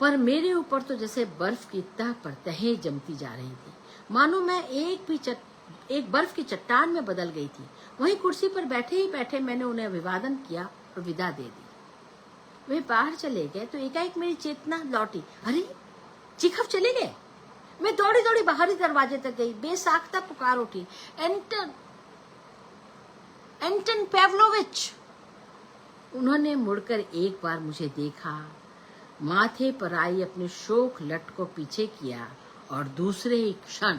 पर मेरे ऊपर तो जैसे बर्फ की तह पर तहें जमती जा रही थी, मानो मैं एक बर्फ की चट्टान में बदल गई थी। वहीं कुर्सी पर बैठे ही बैठे मैंने उन्हें अभिवादन किया और विदा दे दी। वे बाहर चले गए तो एकाएक मेरी चेतना लौटी। अरे चिखव चले गए। मैं दौड़ी दौड़ी बाहरी दरवाजे तक गई, बेसाख्ता पुकार उठी, एंटन पेवलोविच। उन्होंने मुड़कर एक बार मुझे देखा, माथे पर आई अपनी शोक लट को पीछे किया और दूसरे ही क्षण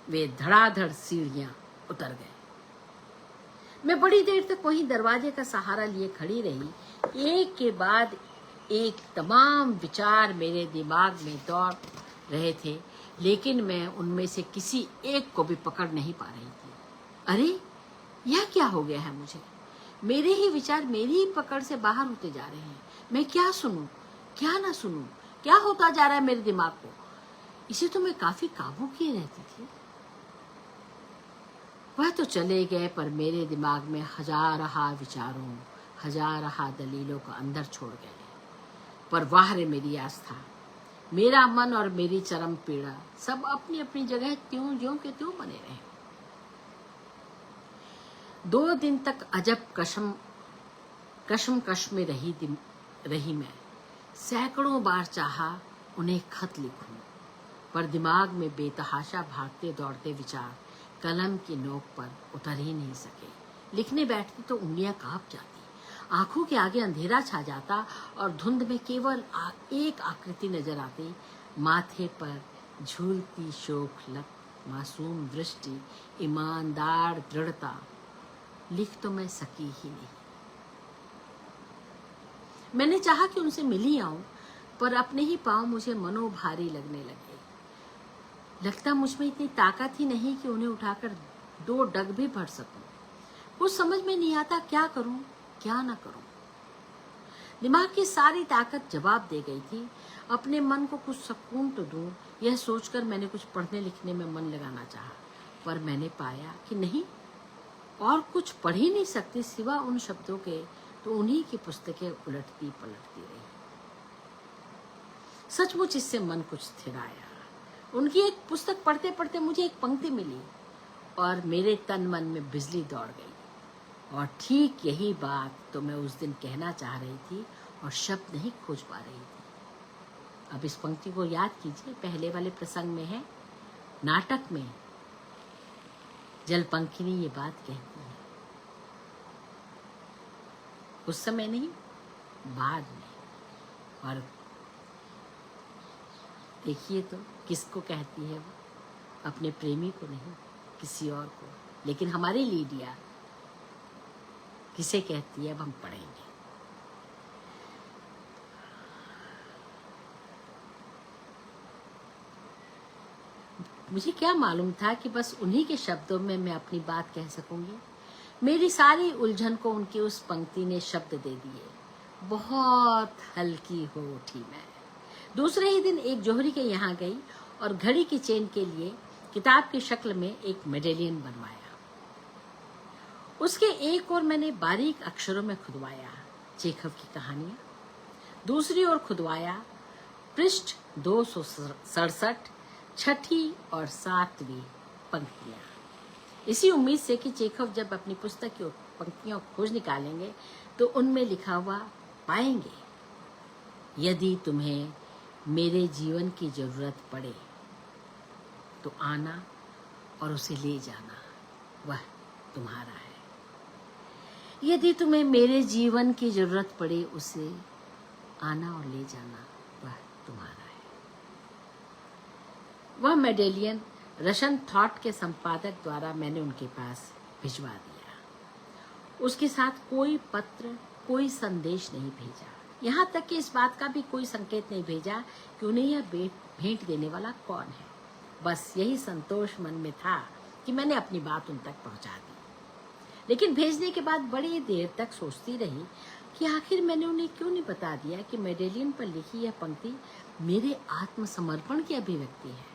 वे धड़ाधड़ सीढ़ियां उतर गए। मैं बड़ी देर तक वहीं दरवाजे का सहारा लिए खड़ी रही। एक के बाद एक तमाम विचार मेरे दिमाग में दौड़ रहे थे, लेकिन मैं उनमें से किसी एक को भी पकड़ नहीं पा रही थी। अरे यह क्या हो गया है मुझे? मेरे ही विचार मेरी ही पकड़ से बाहर होते जा रहे हैं। मैं क्या सुनूं, क्या ना सुनूं, क्या होता जा रहा है मेरे दिमाग को? इसे तो मैं काफी काबू किए रहती थी। वह तो चले गए, पर मेरे दिमाग में हजारहा विचारों, हजारहा दलीलों को अंदर छोड़ गए। पर वाह रे मेरी आस्था, मेरा मन और मेरी चरम पीड़ा सब अपनी अपनी जगह त्यों ज्यों के त्यों बने रहे। 2 दिन तक अजब कश्मकश में रही मैं। सैकड़ों बार चाहा उन्हें खत लिखूं, पर दिमाग में बेतहाशा भागते दौड़ते विचार कलम की नोक पर उतर ही नहीं सके। लिखने बैठती तो उंगलियां कांप जाती, आंखों के आगे अंधेरा छा जाता और धुंध में केवल एक आकृति नजर आती, माथे पर झूलती शोक लक, मासूम दृष्टि, ईमानदार दृढ़ता। लिख तो मैं सकी ही नहीं। मैंने चाहा कि उनसे मिल ही आऊं, पर अपने ही पांव मुझे मनोभारी लगने लगे। लगता मुझ में इतनी ताकत ही नहीं कि उन्हें उठाकर 2 डग भी भर सकूं। कुछ समझ में नहीं आता क्या करूं, क्या ना करूं। दिमाग की सारी ताकत जवाब दे गई थी। अपने मन को कुछ सुकून तो दूं, यह सोचकर मैंने कुछ पढ़ने लिखने में मन लगाना चाहा, पर मैंने पाया कि नहीं, और कुछ पढ़ ही नहीं सकती सिवा उन शब्दों के, तो उन्हीं की पुस्तकें उलटती पलटती रही। सचमुच इससे मन कुछ स्थिर आया। उनकी एक पुस्तक पढ़ते पढ़ते मुझे एक पंक्ति मिली और मेरे तन मन में बिजली दौड़ गई। और ठीक यही बात तो मैं उस दिन कहना चाह रही थी और शब्द नहीं खोज पा रही थी। अब इस पंक्ति को याद कीजिए, पहले वाले प्रसंग में है, नाटक में जलपंखिनी ये बात कहती है। उस समय नहीं, बाद में। और देखिए तो किसको कहती है वो? अपने प्रेमी को नहीं, किसी और को। लेकिन हमारी लीडिया किसे कहती है अब हम पढ़ेंगे। मुझे क्या मालूम था कि बस उन्हीं के शब्दों में मैं अपनी बात कह सकूंगी। मेरी सारी उलझन को उनकी उस पंक्ति ने शब्द दे दिए। बहुत हल्की हो उठी मैं। दूसरे ही दिन एक जोहरी के यहाँ गई और घड़ी की चेन के लिए किताब की शक्ल में एक मेडेलियन बनवाया। उसके एक ओर मैंने बारीक अक्षरों में खुदवाया चेखव की कहानियां, दूसरी ओर खुदवाया पृष्ठ 267, 6ठी और 7वीं पंक्तियां। इसी उम्मीद से कि चेखव जब अपनी पुस्तक की पंक्तियों खोज निकालेंगे तो उनमें लिखा हुआ पाएंगे। यदि तुम्हें मेरे जीवन की जरूरत पड़े तो आना और उसे ले जाना, वह तुम्हारा है। यदि तुम्हें मेरे जीवन की जरूरत पड़े, उसे आना और ले जाना, वह तुम्हारा है। वह मेडेलियन रशन थॉट के संपादक द्वारा मैंने उनके पास भिजवा दिया। उसके साथ कोई पत्र, कोई संदेश नहीं भेजा, यहाँ तक कि इस बात का भी कोई संकेत नहीं भेजा कि उन्हें यह भेंट देने वाला कौन है। बस यही संतोष मन में था कि मैंने अपनी बात उन तक पहुंचा दी। लेकिन भेजने के बाद बड़ी देर तक सोचती रही कि आखिर मैंने उन्हें क्यों नहीं बता दिया कि मेडेलियन पर लिखी यह पंक्ति मेरे आत्मसमर्पण की अभिव्यक्ति है।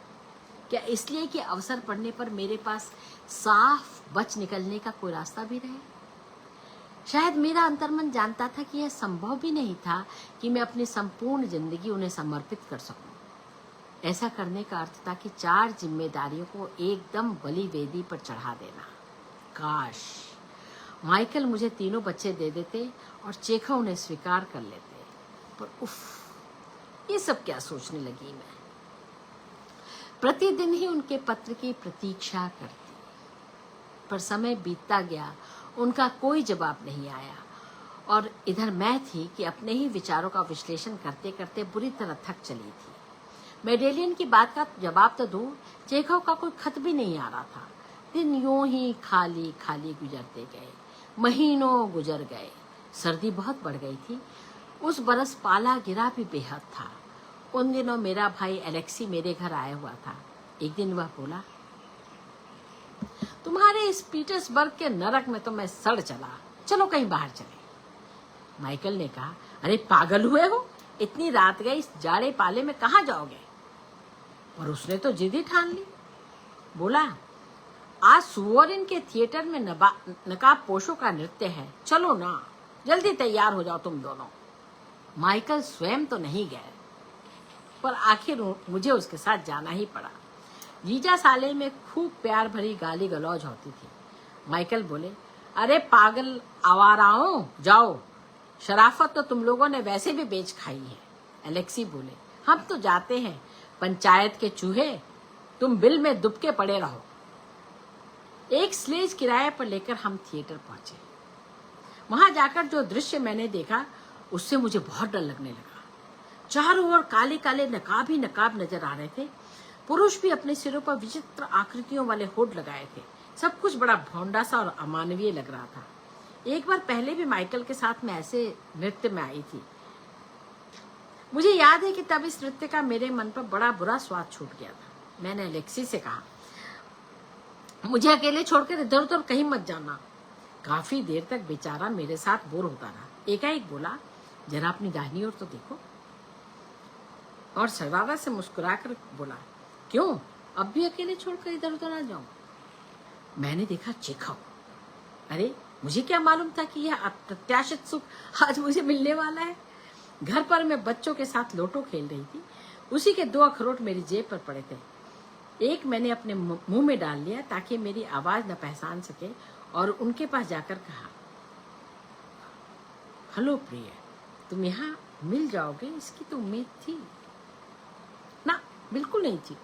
क्या इसलिए कि अवसर पड़ने पर मेरे पास साफ बच निकलने का कोई रास्ता भी रहे? शायद मेरा अंतर्मन जानता था कि यह संभव भी नहीं था कि मैं अपनी संपूर्ण जिंदगी उन्हें समर्पित कर सकूं। ऐसा करने का अर्थ था कि 4 जिम्मेदारियों को एकदम बलि वेदी पर चढ़ा देना। काश माइकल मुझे 3 बच्चे दे देते और चेखव उन्हें स्वीकार कर लेते। पर उफ, ये सब क्या सोचने लगी मैं। प्रतिदिन ही उनके पत्र की प्रतीक्षा करती, पर समय बीतता गया, उनका कोई जवाब नहीं आया। और इधर मैं थी कि अपने ही विचारों का विश्लेषण करते करते बुरी तरह थक चली थी। मेडेलियन की बात का जवाब तो दूर, चेखव का कोई खत भी नहीं आ रहा था। दिन यूं ही खाली खाली गुजरते गए, महीनों गुजर गए। सर्दी बहुत बढ़ गई थी। उस बरस पाला गिरा भी बेहद था। उन दिनों मेरा भाई एलेक्सी मेरे घर आया हुआ था। एक दिन वह बोला, तुम्हारे इस पीटर्सबर्ग के नरक में तो मैं सड़ चला, चलो कहीं बाहर चले। माइकल ने कहा, अरे पागल हुए हो, इतनी रात गई, इस जाड़े पाले में कहाँ जाओगे? और उसने तो जिद ही ठान ली। बोला, आज सुवोरिन के थिएटर में नकाब पोशों का नृत्य है, चलो ना, जल्दी तैयार हो जाओ तुम दोनों। माइकल स्वयं तो नहीं गए, पर आखिर मुझे उसके साथ जाना ही पड़ा। जीजा साले में खूब प्यार भरी गाली गलौज होती थी। माइकल बोले, अरे पागल आवाराओं, जाओ, शराफत तो तुम लोगों ने वैसे भी बेच खाई है। एलेक्सी बोले, हम तो जाते हैं, पंचायत के चूहे, तुम बिल में दुबके पड़े रहो। एक स्लेज किराए पर लेकर हम थिएटर पहुंचे। वहां जाकर जो दृश्य मैंने देखा, उससे मुझे बहुत डर लगने लगा। चारों ओर काले काले नकाब ही नकाब नजर आ रहे थे। पुरुष भी अपने सिरों पर विचित्र आकृतियों वाले होठ लगाए थे। सब कुछ बड़ा भौंडा सा और अमानवीय लग रहा था। एक बार पहले भी माइकल के साथ मैं ऐसे नृत्य में आई थी। मुझे याद है कि तब इस नृत्य का मेरे मन पर बड़ा बुरा स्वाद छूट गया था। मैंने एलेक्सी से कहा, मुझे अकेले छोड़कर इधर उधर कहीं मत जाना। काफी देर तक बेचारा मेरे साथ बोर होता रहा। एकाएक बोला, जरा अपनी दाहिनी ओर तो देखो। और सरवारा से मुस्कुराकर बोला, क्यों, अब भी अकेले छोड़कर इधर उधर आ जाऊं? मैंने देखा चेखव। अरे मुझे क्या मालूम था कि यह अप्रत्याशित सुख आज मुझे मिलने वाला है। घर पर मैं बच्चों के साथ लोटो खेल रही थी। उसी के 2 अखरोट मेरी जेब पर पड़े थे। एक मैंने अपने मुंह में डाल लिया ताकि मेरी आवाज न पहचान सके, और उनके पास जाकर कहा, हेलो प्रिय, तुम यहाँ मिल जाओगे इसकी तो उम्मीद थी ना? बिल्कुल नहीं थी,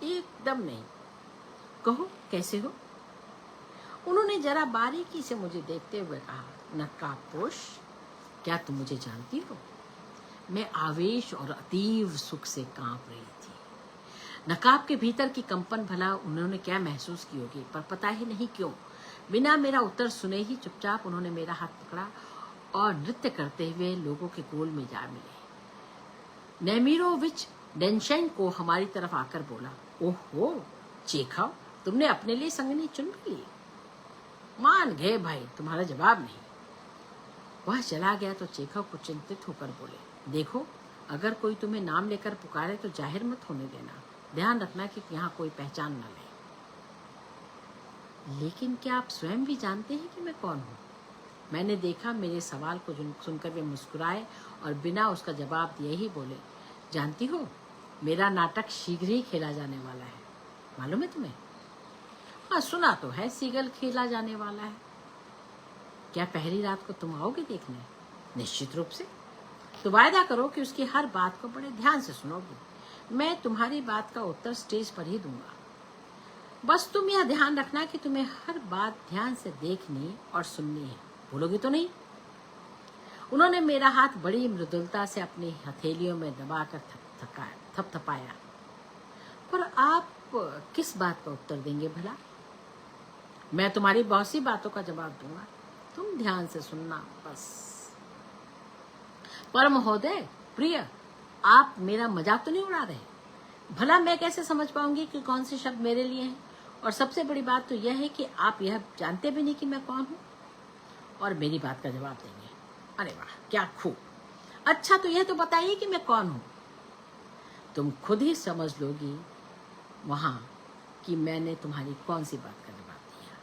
एकदम नहीं। कहो कैसे हो? उन्होंने जरा बारीकी से मुझे देखते हुए कहा, नकाबपोश, क्या तुम मुझे जानती हो? मैं आवेश और अतीव सुख से कांप रही थी। नकाब के भीतर की कंपन भला उन्होंने क्या महसूस की होगी, पर पता ही नहीं क्यों, बिना मेरा उत्तर सुने ही चुपचाप उन्होंने मेरा हाथ पकड़ा और नृत्य करते हुए लोगों के गोल में जा मिले। नेमिरोविच डेनशेन को हमारी तरफ आकर बोला, ओहो चेखव, तुमने अपने लिए संगनी चुन ली। मान गए भाई, तुम्हारा जवाब नहीं। वह चला गया तो चेखव को चिंतित होकर बोले, देखो, अगर कोई तुम्हें नाम लेकर पुकारे तो जाहिर मत होने देना। ध्यान रखना कि यहाँ कोई पहचान न ले। लेकिन क्या आप स्वयं भी जानते हैं कि मैं कौन हूँ? मैंने देखा मेरे सवाल को सुनकर वे मुस्कुराए और बिना उसका जवाब दिए ही बोले, जानती हो, मेरा नाटक शीघ्र ही खेला जाने वाला है, मालूम है तुम्हें? हाँ, सुना तो है, सीगल खेला जाने वाला है। क्या पहली रात को तुम आओगे देखने? निश्चित रूप से। तो वायदा करो कि उसकी हर बात को बड़े ध्यान से सुनोगी। मैं तुम्हारी बात का उत्तर स्टेज पर ही दूंगा। बस तुम यह ध्यान रखना कि तुम्हें हर बात ध्यान से देखनी और सुननी है। भूलोगी तो नहीं? उन्होंने मेरा हाथ बड़ी मृदुलता से अपनी हथेलियों में दबाकर थपथपाया। पर आप किस बात का उत्तर देंगे भला? मैं तुम्हारी बहुत सी बातों का जवाब दूंगा, तुम ध्यान से सुनना बस। पर महोदय, प्रिय, आप मेरा मजाक तो नहीं उड़ा रहे? भला मैं कैसे समझ पाऊंगी कि कौन से शब्द मेरे लिए हैं? और सबसे बड़ी बात तो यह है कि आप यह जानते भी नहीं कि मैं कौन हूं और मेरी बात का जवाब देंगे। अरे वाह, क्या खूब। अच्छा, तो यह तो बताइए कि मैं कौन हूं। तुम खुद ही समझ लोगी वहां कि मैंने तुम्हारी कौन सी बात का जवाब दिया।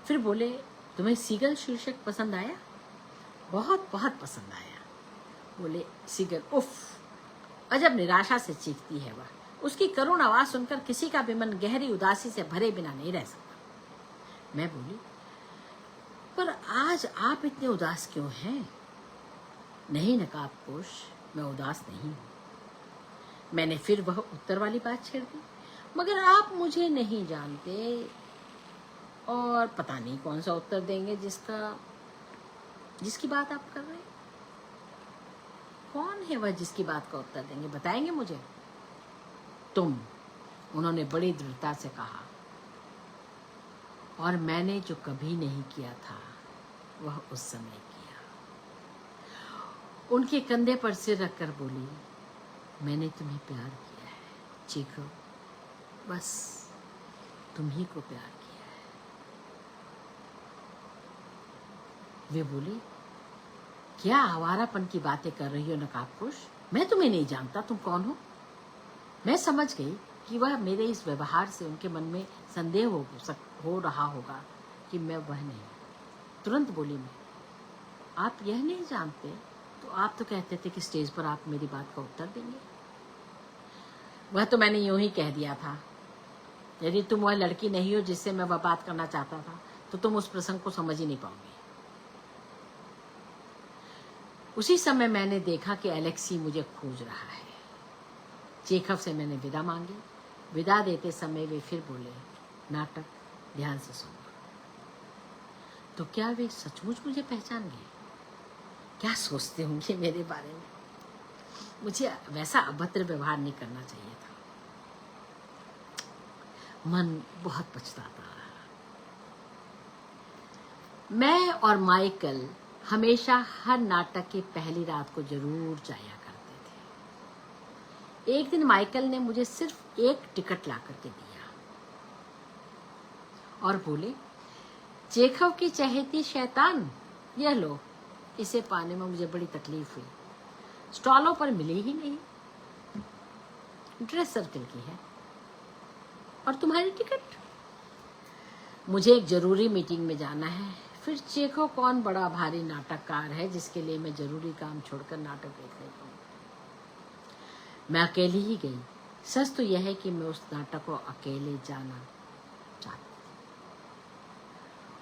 फिर बोले, तुम्हें सीगल शीर्षक पसंद आया? बहुत बहुत पसंद आया। बोले, सीगल, उफ, अजब निराशा से चीखती है वह। उसकी करुण आवाज सुनकर किसी का भी मन गहरी उदासी से भरे बिना नहीं रह सकता। मैं बोली, पर आज आप इतने उदास क्यों हैं? नहीं नकाबपोश, मैं उदास नहीं हूं। मैंने फिर वह उत्तर वाली बात छेड़ दी। मगर आप मुझे नहीं जानते और पता नहीं कौन सा उत्तर देंगे जिसकी बात आप कर रहे हैं। कौन है वह जिसकी बात का उत्तर देंगे? बताएंगे मुझे? तुम, उन्होंने बड़ी दृढ़ता से कहा। और मैंने जो कभी नहीं किया था वह उस समय किया। उनके कंधे पर सिर रखकर बोली, मैंने तुम्हें प्यार किया है चीखो, बस तुम ही को प्यार किया है। वे बोली, क्या आवारापन की बातें कर रही हो नकाबपोश? मैं तुम्हें नहीं जानता, तुम कौन हो? मैं समझ गई कि वह मेरे इस व्यवहार से उनके मन में संदेह हो रहा होगा कि मैं वह नहीं। तुरंत बोली मैं, आप यह नहीं जानते तो आप तो कहते थे कि स्टेज पर आप मेरी बात का उत्तर देंगे। वह तो मैंने यूं ही कह दिया था। यदि तुम वह लड़की नहीं हो जिससे मैं वह बात करना चाहता था तो तुम उस प्रसंग को समझ ही नहीं पाओगे। उसी समय मैंने देखा कि एलेक्सी मुझे खोज रहा है। चेखव से मैंने विदा मांगी। विदा देते समय वे फिर बोले, नाटक ध्यान से सुनो। तो क्या वे सचमुच मुझे पहचान गए? क्या सोचते होंगे मेरे बारे में? मुझे वैसा अभद्र व्यवहार नहीं करना चाहिए था। मन बहुत पछताता। मैं और माइकल हमेशा हर नाटक की पहली रात को जरूर जाया करते थे। एक दिन माइकल ने मुझे सिर्फ एक टिकट ला करके दिया और बोले, चेखव की चहेती शैतान, यह लो। इसे पाने में मुझे बड़ी तकलीफ हुई। स्टॉलों पर मिली ही नहीं। ड्रेस सर्कल की है। और तुम्हारी टिकट? मुझे एक जरूरी मीटिंग में जाना है। फिर चेखव कौन बड़ा भारी नाटककार है जिसके लिए मैं जरूरी काम छोड़कर नाटक देखने जाऊं। मैं अकेली ही गई। सच तो यह है कि मैं उस नाटक को अकेले जाना चाहती थी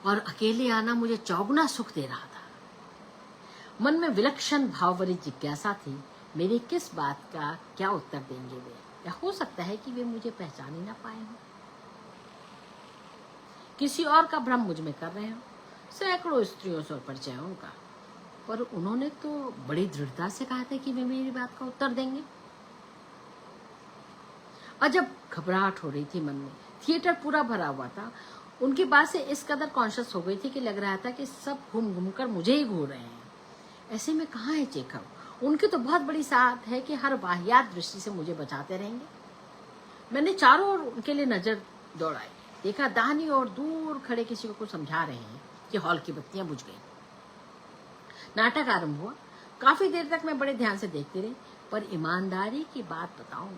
और अकेले आना मुझे चौगुना सुख दे रहा था। मन में विलक्षण भावभरी जिज्ञासा थी, मेरी किस बात का क्या उत्तर देंगे वे, या हो सकता है कि वे मुझे पहचान ही ना पाए हों, किसी और का भ्रम मुझ में कर रहे हो। सैकड़ों स्त्रियों से परिचय है उनका, पर उन्होंने तो बड़ी दृढ़ता से कहा था कि वे मेरी बात का उत्तर देंगे। अजब घबराहट हो रही थी मन में। थिएटर पूरा भरा हुआ था। उनकी बात से इस कदर कॉन्शियस हो गई थी कि लग रहा था कि सब घूम घूम कर मुझे ही घूर रहे हैं। ऐसे में कहाँ है चेखव? उनकी तो बहुत बड़ी साथ है कि हर वाहियात दृष्टि से मुझे बचाते रहेंगे। मैंने चारों ओर उनके लिए नजर दौड़ाई। देखा दाहिनी ओर दूर खड़े किसी को कुछ समझा रहे हैं कि हॉल की बत्तियां बुझ गई। नाटक आरंभ हुआ। काफी देर तक मैं बड़े ध्यान से देखती रही, पर ईमानदारी की बात बताऊं,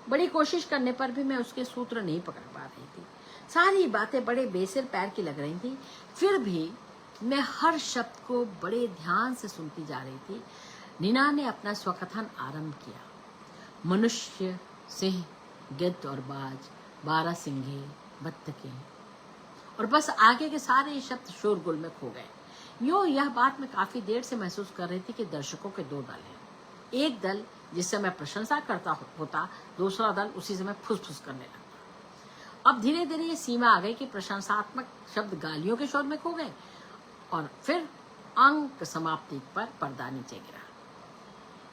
बड़ी कोशिश करने पर भी मैं उसके सूत्र नहीं पकड़ पा रही थी। सारी बातें बड़े बेसिर पैर की लग रही थी। फिर भी मैं हर शब्द को बड़े ध्यान से सुनती जा रही थी। नीना ने अपना स्वकथन आरंभ किया। मनुष्य, सिंह, गिद्ध और बाज, 12 सिंघे, बत्तखें, और बस आगे के सारे शब्द शोरगुल में खो गए। यूँ यह बात मैं काफी देर से महसूस कर रही थी कि दर्शकों के दो दल हैं। एक दल जिससे मैं प्रशंसा करता होता, दूसरा दल उसी समय फुसफुस करने लगता। अब धीरे धीरे ये सीमा आ गई कि प्रशंसात्मक शब्द गालियों के शोर में खो गए और फिर अंक समाप्ति पर पर्दा नीचे गिरा।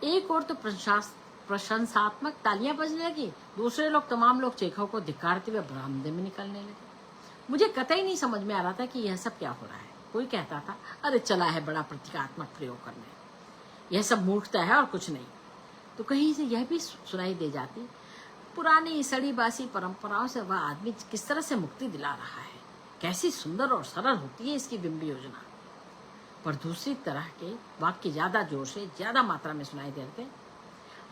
एक और तो प्रशंसात्मक तालियां बजने लगी, दूसरे लोग तमाम लोग चेखव को धिक्कारते हुए बरामदे में निकलने लगे। मुझे कतई नहीं समझ में आ रहा था कि यह सब क्या हो रहा है। कोई कहता था, अरे चला है बड़ा प्रतीकात्मक प्रयोग करने, यह सब मूर्खता है और कुछ नहीं। तो कहीं से यह भी सुनाई दे जाती, पुरानी सड़ी बासी परंपराओं से वह आदमी किस तरह से मुक्ति दिला रहा है, कैसी सुंदर और सरल होती है इसकी बिंब योजना। पर दूसरी तरह के वाक्य ज्यादा जोर से, ज्यादा मात्रा में सुनाई देते,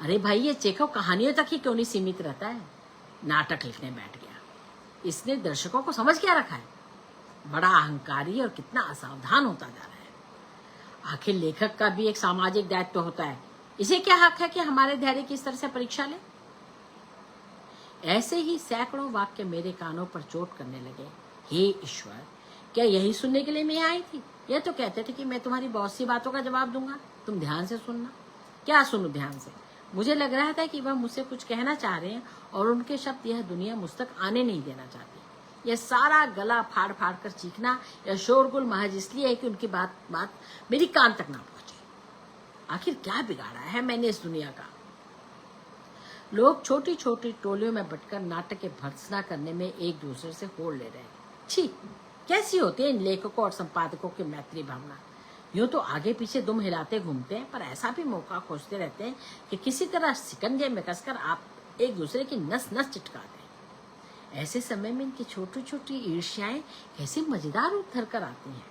अरे भाई ये चेखव कहानियों तक ही क्यों नहीं सीमित रहता है, नाटक लिखने बैठ गया। इसने दर्शकों को समझ क्या रखा है, बड़ा अहंकारी और कितना असावधान होता जा रहा है। आखिर लेखक का भी एक सामाजिक दायित्व होता है, इसे क्या हक है कि हमारे धैर्य की इस तरह से परीक्षा ले। ऐसे ही सैकड़ों वाक्य मेरे कानों पर चोट करने लगे। हे ईश्वर, क्या यही सुनने के लिए मैं आई थी? यह तो कहते थे कि मैं तुम्हारी बहुत सी बातों का जवाब दूंगा, तुम ध्यान से सुनना। क्या सुनूं ध्यान से? मुझे लग रहा था कि वह मुझसे कुछ कहना चाह रहे हैं और उनके शब्द यह दुनिया मुझ तक आने नहीं देना चाहती। यह सारा गला फाड़ फाड़ कर चीखना या शोरगुल महज इसलिए है कि उनकी बात मेरी कान तक ना पहुंचे। आखिर क्या बिगाड़ा है मैंने इस दुनिया का? लोग छोटी छोटी टोलियों में बटकर नाटक के भर्त्सना करने में एक दूसरे से होड़ ले रहे हैं। छी, कैसी होती है इन लेखकों और संपादकों की मैत्री भावना। यूं तो आगे पीछे दुम हिलाते घूमते हैं, पर ऐसा भी मौका खोजते रहते हैं कि किसी तरह शिकंजे में कसकर आप एक दूसरे की नस नस चिटका दें। ऐसे समय में इनकी छोटी छोटी ईर्ष्याएं कैसे मजेदार रूप धर कर आती हैं।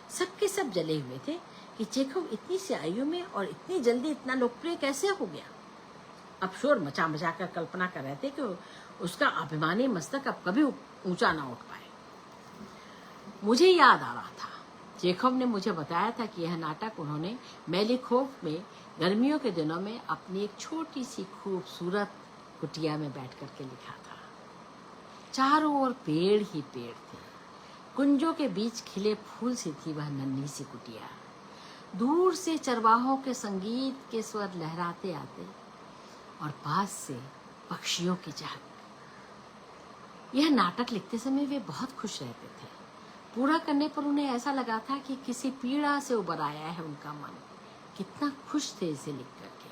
सबके सब जले हुए थे कि चेखव इतनी सी आयु में और इतनी जल्दी इतना लोकप्रिय कैसे हो गया। अब शोर मचा मचा कर कल्पना कर रहे थे कि उसका अभिमानी मस्तक अब कभी ऊंचा ना उठ पाए। मुझे याद आ रहा था, चेखव ने मुझे बताया था कि यह नाटक उन्होंने मेलिखोफ में गर्मियों के दिनों में अपनी एक छोटी सी खूबसूरत कुटिया में बैठ करके लिखा था। चारों ओर पेड़ ही पेड़ थे, कुंजों के बीच खिले फूल सी थी वह नन्ही सी कुटिया। दूर से चरवाहों के संगीत के स्वर लहराते आते और पास से पक्षियों की चहक। यह नाटक लिखते समय वे बहुत खुश रहते थे। पूरा करने पर उन्हें ऐसा लगा था कि किसी पीड़ा से उबर आया है उनका मन। कितना खुश थे इसे लिख करके।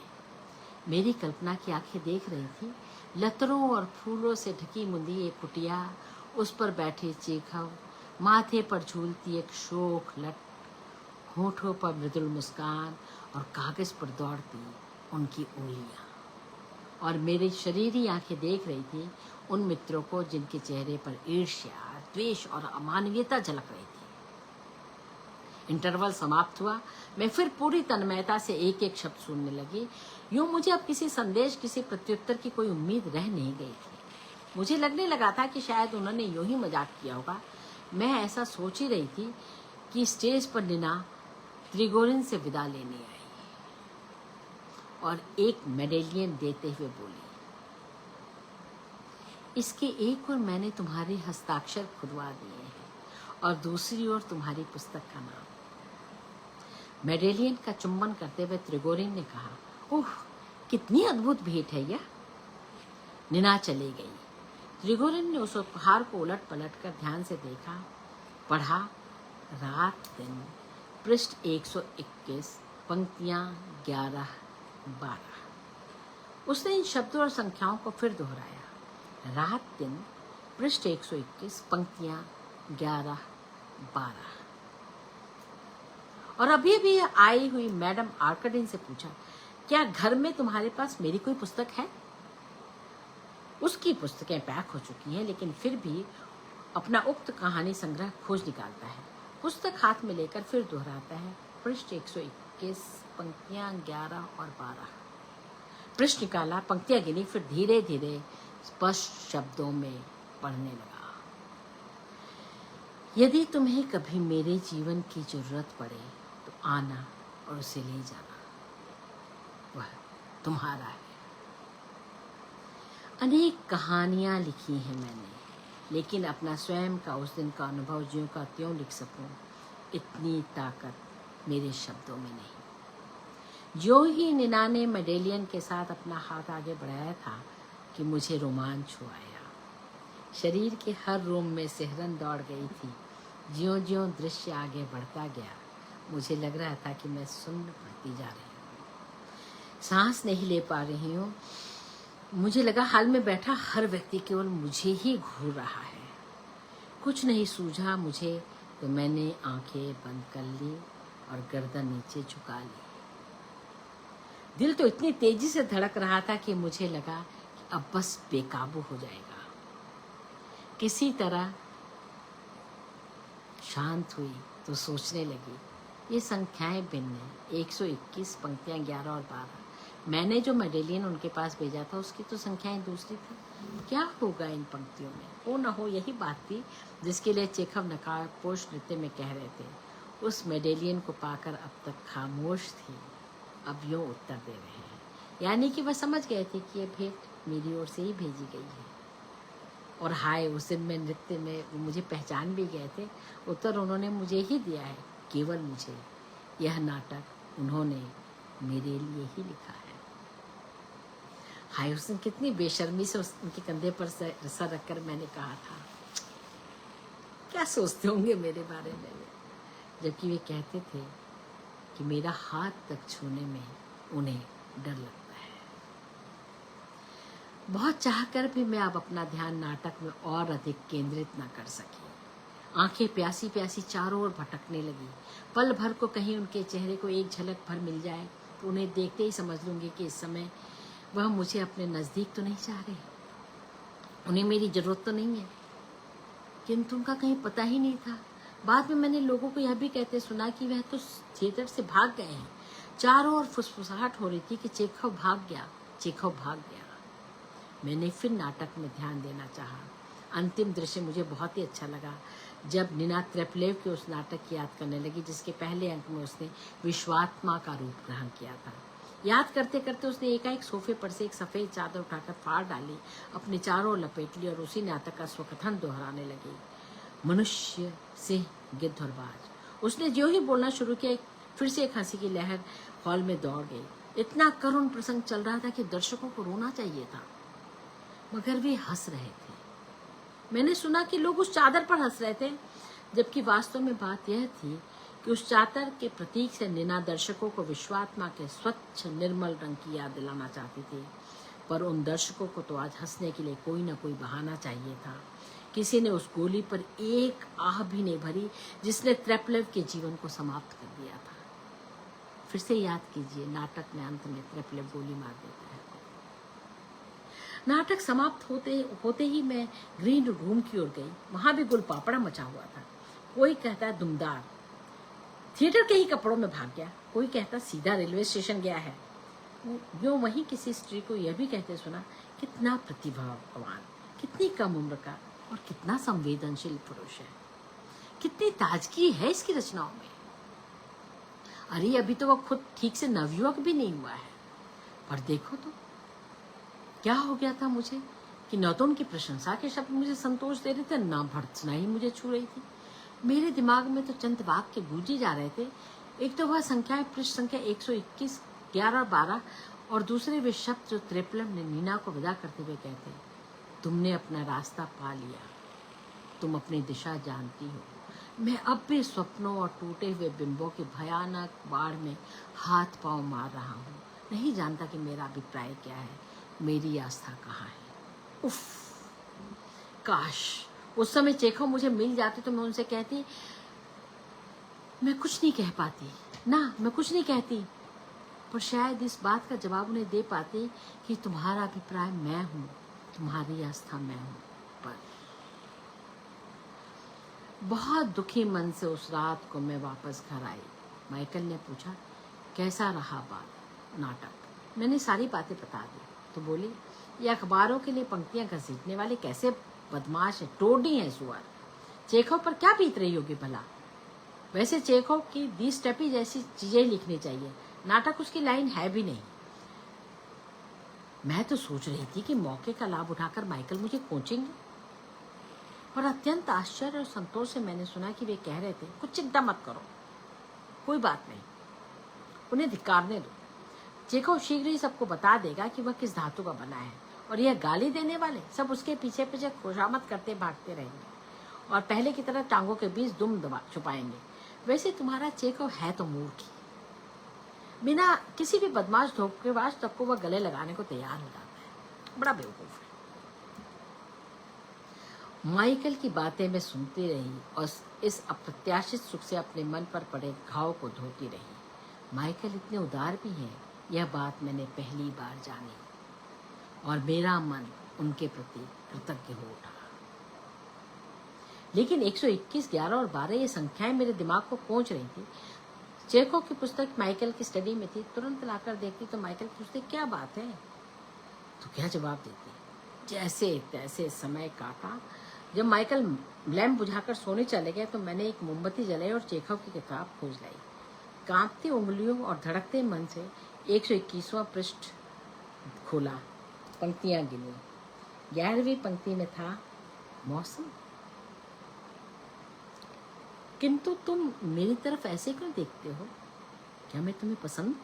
मेरी कल्पना की आंखें देख रही थी लतरों और फूलों से ढकी मुंदी एक कुटिया, उस पर बैठे चेखव, माथे पर झूलती एक शोख लट, होठों पर मृदुल मुस्कान और कागज पर दौड़ती उनकी उंगलियां। और मेरी शरीरी आंखें देख रही थी उन मित्रों को जिनके चेहरे पर ईर्ष्या, द्वेष और अमानवीयता झलक रही थी। इंटरवल समाप्त हुआ। मैं फिर पूरी तन्मयता से एक एक शब्द सुनने लगी। यूं मुझे अब किसी संदेश, किसी प्रत्युत्तर की कोई उम्मीद रह नहीं गई थी। मुझे लगने लगा था कि शायद उन्होंने यूं ही मजाक किया होगा। मैं ऐसा सोच ही रही थी कि स्टेज पर नीना त्रिगोरिन से विदा लेने आई और एक मेडेलियन देते हुए बोली, इसके एक ओर मैंने तुम्हारे हस्ताक्षर खुदवा दिए हैं और दूसरी ओर तुम्हारी पुस्तक का नाम। मेडेलियन का चुम्बन करते हुए त्रिगोरिन ने कहा, ओह कितनी अद्भुत भेंट है यह। नीना चली गई। त्रिगोरिन ने उस उपहार को उलट पलट कर ध्यान से देखा, पढ़ा, रात दिन, पृष्ठ 121, पंक्तियां 11-12। उसने इन शब्दों और संख्याओं को फिर दोहराया, रात दिन, पृष्ठ 121, पंक्तियां 11-12। और अभी भी आई हुई मैडम आर्कडिन से पूछा, क्या घर में तुम्हारे पास मेरी कोई पुस्तक है? उसकी पुस्तकें पैक हो चुकी हैं, लेकिन फिर भी अपना उक्त कहानी संग्रह खोज निकालता है। पुस्तक हाथ में लेकर फिर दोहराता है, पृष्ठ 121, पंक्तियां 11 और 12। पृष्ठ निकाला, पंक्तियां गिनी, फिर धीरे धीरे स्पष्ट शब्दों में पढ़ने लगा। यदि तुम्हें कभी मेरे जीवन की जरूरत पड़े तो आना और उसे ले जाना, वह तुम्हारा है। अनेक कहानियां लिखी हैं मैंने, लेकिन अपना स्वयं का उस दिन का अनुभव ज्यों का त्यों लिख सकूं, इतनी ताकत मेरे शब्दों में नहीं। जो ही नीना ने मेडेलियन के साथ अपना हाथ आगे बढ़ाया था कि मुझे रोमांच हो आया। शरीर के हर रोम में सिहरन दौड़ गई थी। ज्यों-ज्यों दृश्य आगे बढ़ता गया, मुझे लग रहा था कि मैं सुन्न पड़ती जा रही हूँ, सांस नहीं ले पा रही हूँ। मुझे लगा हाल में बैठा हर व्यक्ति केवल मुझे ही घूर रहा है। कुछ नहीं सूझा मुझे, तो मैंने आंखें बंद कर ली और गर्दन नीचे झुका ली। दिल तो इतनी तेजी से धड़क रहा था कि मुझे लगा कि अब बस बेकाबू हो जाएगा। किसी तरह शांत हुई तो सोचने लगी, ये संख्याएं भिन्न है। 121 पंक्तियां 11 और 12। मैंने जो मेडेलियन उनके पास भेजा था उसकी तो संख्याएं दूसरी थी। क्या होगा इन पंक्तियों में? हो न हो यही बात थी जिसके लिए चेखव नकाबपोश नृत्य में कह रहे थे। उस मेडेलियन को पाकर अब तक खामोश थी, अब यूं उत्तर दे रहे हैं। यानी कि वह समझ गए थे कि ये भेंट मेरी ओर से ही भेजी गई है। और हाय, उस दिन में नृत्य में वो मुझे पहचान भी गए थे। उत्तर उन्होंने मुझे ही दिया है, केवल मुझे। यह नाटक उन्होंने मेरे लिए ही लिखा है। हाय, उस दिन कितनी बेशर्मी से उनके कंधे पर सर रखकर मैंने कहा था, क्या सोचते होंगे मेरे बारे में, जबकि वे कहते थे कि मेरा हाथ तक छूने में उन्हें डर लगता है। बहुत चाहकर भी मैं अब अपना ध्यान नाटक में और अधिक केंद्रित न कर सकी। आंखें प्यासी प्यासी चारों ओर भटकने लगी। पल भर को कहीं उनके चेहरे को एक झलक भर मिल जाए तो उन्हें देखते ही समझ लूंगी कि इस समय वह मुझे अपने नजदीक तो नहीं चाह रहे, उन्हें मेरी जरूरत तो नहीं है। किंतु उनका कहीं पता ही नहीं था। बाद में मैंने लोगों को यह भी कहते सुना कि वह तो थिएटर से भाग गए हैं। चारों ओर फुसफुसाहट हो रही थी कि चेखव भाग गया, चेखव भाग गया। मैंने फिर नाटक में ध्यान देना चाहा। अंतिम दृश्य मुझे बहुत ही अच्छा लगा जब नीना त्रेपलेव के उस नाटक की याद करने लगी जिसके पहले अंक में उसने विश्वात्मा का रूप ग्रहण किया था। याद करते करते उसने एकाएक सोफे पर से एक सफेद चादर उठाकर फाड़ डाली, अपने चारों ओर लपेट ली और उसी नाटक का स्वकथन दोहराने लगी। मनुष्य, सिंह, गिद्ध और बाज। उसने जो ही बोलना शुरू किया, फिर से एक हंसी की लहर हॉल में दौड़ गई। इतना करुण प्रसंग चल रहा था कि दर्शकों को रोना चाहिए था, मगर वे हंस रहे थे। मैंने सुना कि लोग उस चादर पर हंस रहे थे, जबकि वास्तव में बात यह थी कि उस चादर के प्रतीक से नीना दर्शकों को विश्वात्मा के स्वच्छ निर्मल रंग की याद दिलाना चाहती थी। पर उन दर्शकों को तो आज हंसने के लिए कोई न कोई बहाना चाहिए था। किसी ने उस गोली पर एक आह भी नहीं भरी जिसने त्रेपलेव के जीवन को समाप्त कर दिया था। फिर से याद कीजिए, नाटक में अंत में त्रेपलेव गोली मार देता है। नाटक समाप्त होते ही मैं ग्रीन रूम की ओर गई। वहां भी गुलपापड़ा मचा हुआ था। कोई कहता दुमदार थिएटर के ही कपड़ों में भाग गया, कोई कहता सीधा रेलवे स्टेशन गया है। जो वहीं किसी स्त्री को यह भी कहते सुना, कितना प्रतिभावान, कितनी कम उम्र का और कितना संवेदनशील पुरुष है, कितनी ताजगी है इसकी रचनाओं में। अरे अभी तो वह खुद ठीक से नवयुवक भी नहीं हुआ है, पर देखो तो क्या हो गया था मुझे कि न तो उनकी प्रशंसा के शब्द मुझे संतोष दे रहे थे, न भर्त्सना ही मुझे छू रही थी। मेरे दिमाग में तो चंद वाक्य गूंजे जा रहे थे। एक तो वह संख्याएं, पृष्ठ संख्या 121, 11 और 12, और दूसरे वे शब्द जो त्रेपलेव ने नीना को विदा करते हुए कहते, तुमने अपना रास्ता पा लिया, तुम अपनी दिशा जानती हो। मैं अब भी स्वप्नों और टूटे हुए बिंबों की भयानक बाढ़ में हाथ पांव मार रहा हूँ। नहीं जानता कि मेरा अभिप्राय क्या है, मेरी आस्था कहाँ है। उफ, काश उस समय चेखव मुझे मिल जाते तो मैं उनसे कहती, मैं कुछ नहीं कह पाती ना, मैं कुछ नहीं कहती, पर शायद इस बात का जवाब उन्हें दे पाती कि तुम्हारा अभिप्राय मैं हूँ, तुम्हारी आस्था मैं हूँ। पर बहुत दुखी मन से उस रात को मैं वापस घर आई। माइकल ने पूछा, कैसा रहा नाटक? मैंने सारी बातें बता दी तो बोली, ये अखबारों के लिए पंक्तियां घसीटने वाले कैसे बदमाश है, टोडी है सुअर। चेखव पर क्या बीत रही होगी भला? वैसे चेखव की दी स्टेपी जैसी चीजें लिखनी चाहिए, नाटक उसकी लाइन है भी नहीं। मैं तो सोच रही थी कि मौके का लाभ उठाकर माइकल मुझे कोचेंगे। और अत्यंत आश्चर्य और संतोष से मैंने सुना कि वे कह रहे थे, कुछ चिंता मत करो, कोई बात नहीं, उन्हें धिक्कारने दो। चेखव शीघ्र ही सबको बता देगा कि वह किस धातु का बना है, और यह गाली देने वाले सब उसके पीछे पीछे खुशामद करते भागते रहेंगे और पहले की तरह टांगों के बीच दुम दबा छुपाएंगे। वैसे तुम्हारा चेखव है तो मूर्ख ही, बिना किसी भी बदमाश धोखेबाज तक को वह गले लगाने को तैयार हो जाता है, बड़ा बेवकूफ है। माइकल की बातें मैं सुनती रही और इस अप्रत्याशित सुख से अपने मन पर पड़े घाव को धोती रही। माइकल इतने उदार भी हैं, यह बात मैंने पहली बार जानी और मेरा मन उनके प्रति कृतज्ञ हो उठा। लेकिन 121, 11 और 12 ये संख्याएं मेरे दिमाग को कोंच रही थी। चेखव की पुस्तक माइकल की स्टडी में थी। तुरंत लाकर देखती तो माइकल पूछते, क्या बात है? तो क्या जवाब देती? जैसे तैसे समय काटा। जब माइकल लैंप बुझाकर सोने चले गए तो मैंने एक मोमबत्ती जलाई और चेखव की किताब खोज लाई। कांपती उंगलियों और धड़कते मन से 121वां पृष्ठ खोला, पंक्तियां गिनी। 11वीं पंक्ति में था मौसम। किंतु तुम मेरी तरफ ऐसे क्यों देखते हो? क्या मैं तुम्हें पसंद?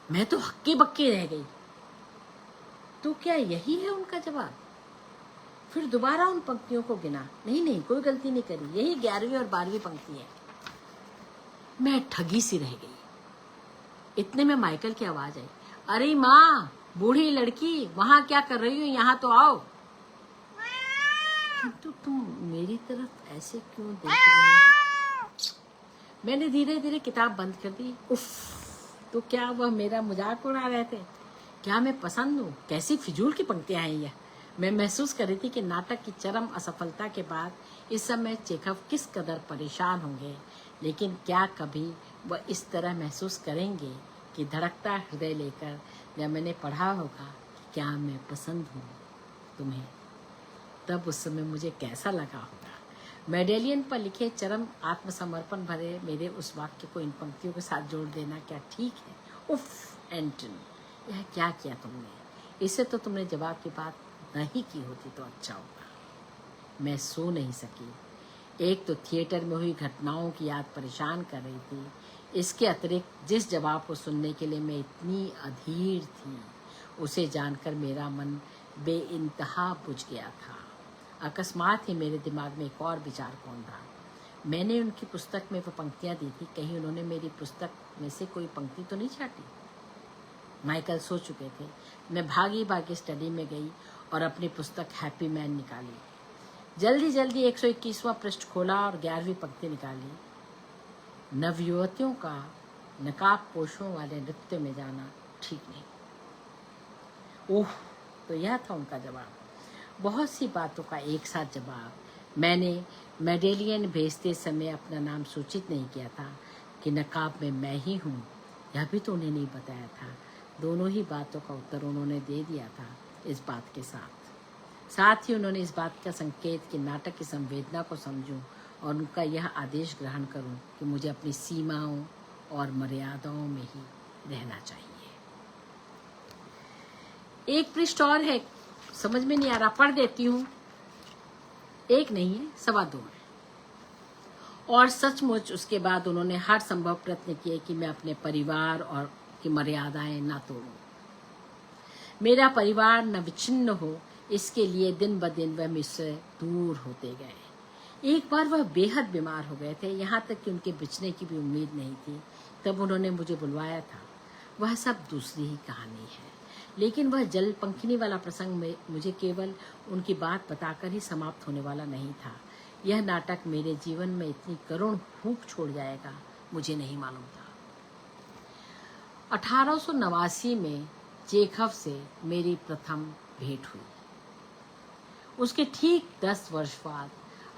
मैं तो हक्की बक्की रह गई। तो क्या यही है उनका जवाब? फिर दोबारा उन पंक्तियों को गिना। नहीं, कोई गलती नहीं करी, यही 11वीं और 12वीं पंक्ति है। मैं ठगी सी रह गई। इतने में माइकल की आवाज आई, अरे माँ, बूढ़ी लड़की, वहां क्या कर रही हो? यहाँ तो आओ। किंतु तुम मेरी तरफ ऐसे क्यों देख रही हो? मैंने धीरे धीरे किताब बंद कर दी। उफ, तो क्या वह मेरा मजाक उड़ा रहे थे? क्या मैं पसंद हूँ? कैसी फिजूल की पंक्तियां हैं यह। मैं महसूस कर रही थी कि नाटक की चरम असफलता के बाद इस समय चेखव किस कदर परेशान होंगे, लेकिन क्या कभी वह इस तरह महसूस करेंगे कि धड़कता हृदय लेकर जब मैंने पढ़ा होगा कि क्या मैं पसंद हूँ तुम्हें, तब उस समय मुझे कैसा लगा होगा। मेडेलियन पर लिखे चरम आत्मसमर्पण भरे मेरे उस वाक्य को इन पंक्तियों के साथ जोड़ देना क्या ठीक है? उफ एंटन, यह क्या किया तुमने? इससे तो तुमने जवाब की बात नहीं की होती तो अच्छा होगा। मैं सो नहीं सकी। एक तो थिएटर में हुई घटनाओं की याद परेशान कर रही थी, इसके अतिरिक्त जिस जवाब को सुनने के लिए मैं इतनी अधीर थी, उसे जानकर मेरा मन बेइंतहा बुझ गया था। अकस्मात ही मेरे दिमाग में एक और विचार कौंधा। मैंने उनकी पुस्तक में वो पंक्तियां दी थी, कहीं उन्होंने मेरी पुस्तक में से कोई पंक्ति तो नहीं छाटी? माइकल सो चुके थे। मैं भागी भागी स्टडी में गई और अपनी पुस्तक हैप्पी मैन निकाली। जल्दी जल्दी 121वां पृष्ठ खोला और 11वीं पंक्ति निकाली। नवयुवतियों का नकाब पोशों वाले नृत्य में जाना ठीक नहीं। ओह, तो यह था उनका जवाब। बहुत सी बातों का एक साथ जवाब। मैंने मेडेलियन भेजते समय अपना नाम सूचित नहीं किया था कि नकाब में मैं ही हूँ, यह भी तो उन्हें नहीं बताया था। दोनों ही बातों का उत्तर उन्होंने दे दिया था इस बात के साथ ही उन्होंने इस बात का संकेत कि नाटक की संवेदना को समझूं और उनका यह आदेश ग्रहण करूं कि मुझे अपनी सीमाओं और मर्यादाओं में ही रहना चाहिए। एक पृष्ठ और है, समझ में नहीं आ रहा, पढ़ देती हूँ। एक नहीं है, 2.25 है। और सचमुच उसके बाद उन्होंने हर संभव प्रयत्न किए कि मैं अपने परिवार और की मर्यादाएं ना तोड़ूं। मेरा परिवार न विच्छिन्न हो, इसके लिए दिन ब दिन वह मुझसे दूर होते गए। एक बार वह बेहद बीमार हो गए थे, यहाँ तक कि उनके बचने की भी उम्मीद नहीं थी। तब उन्होंने मुझे बुलवाया था। वह सब दूसरी ही कहानी है, लेकिन वह जल पंखिनी वाला प्रसंग में मुझे केवल उनकी बात बताकर ही समाप्त होने वाला नहीं था। यह नाटक मेरे जीवन में इतनी करुण फूंक छोड़ जाएगा, मुझे नहीं मालूम था। 1889 में चेखव से मेरी प्रथम भेंट हुई। उसके ठीक 10 वर्ष बाद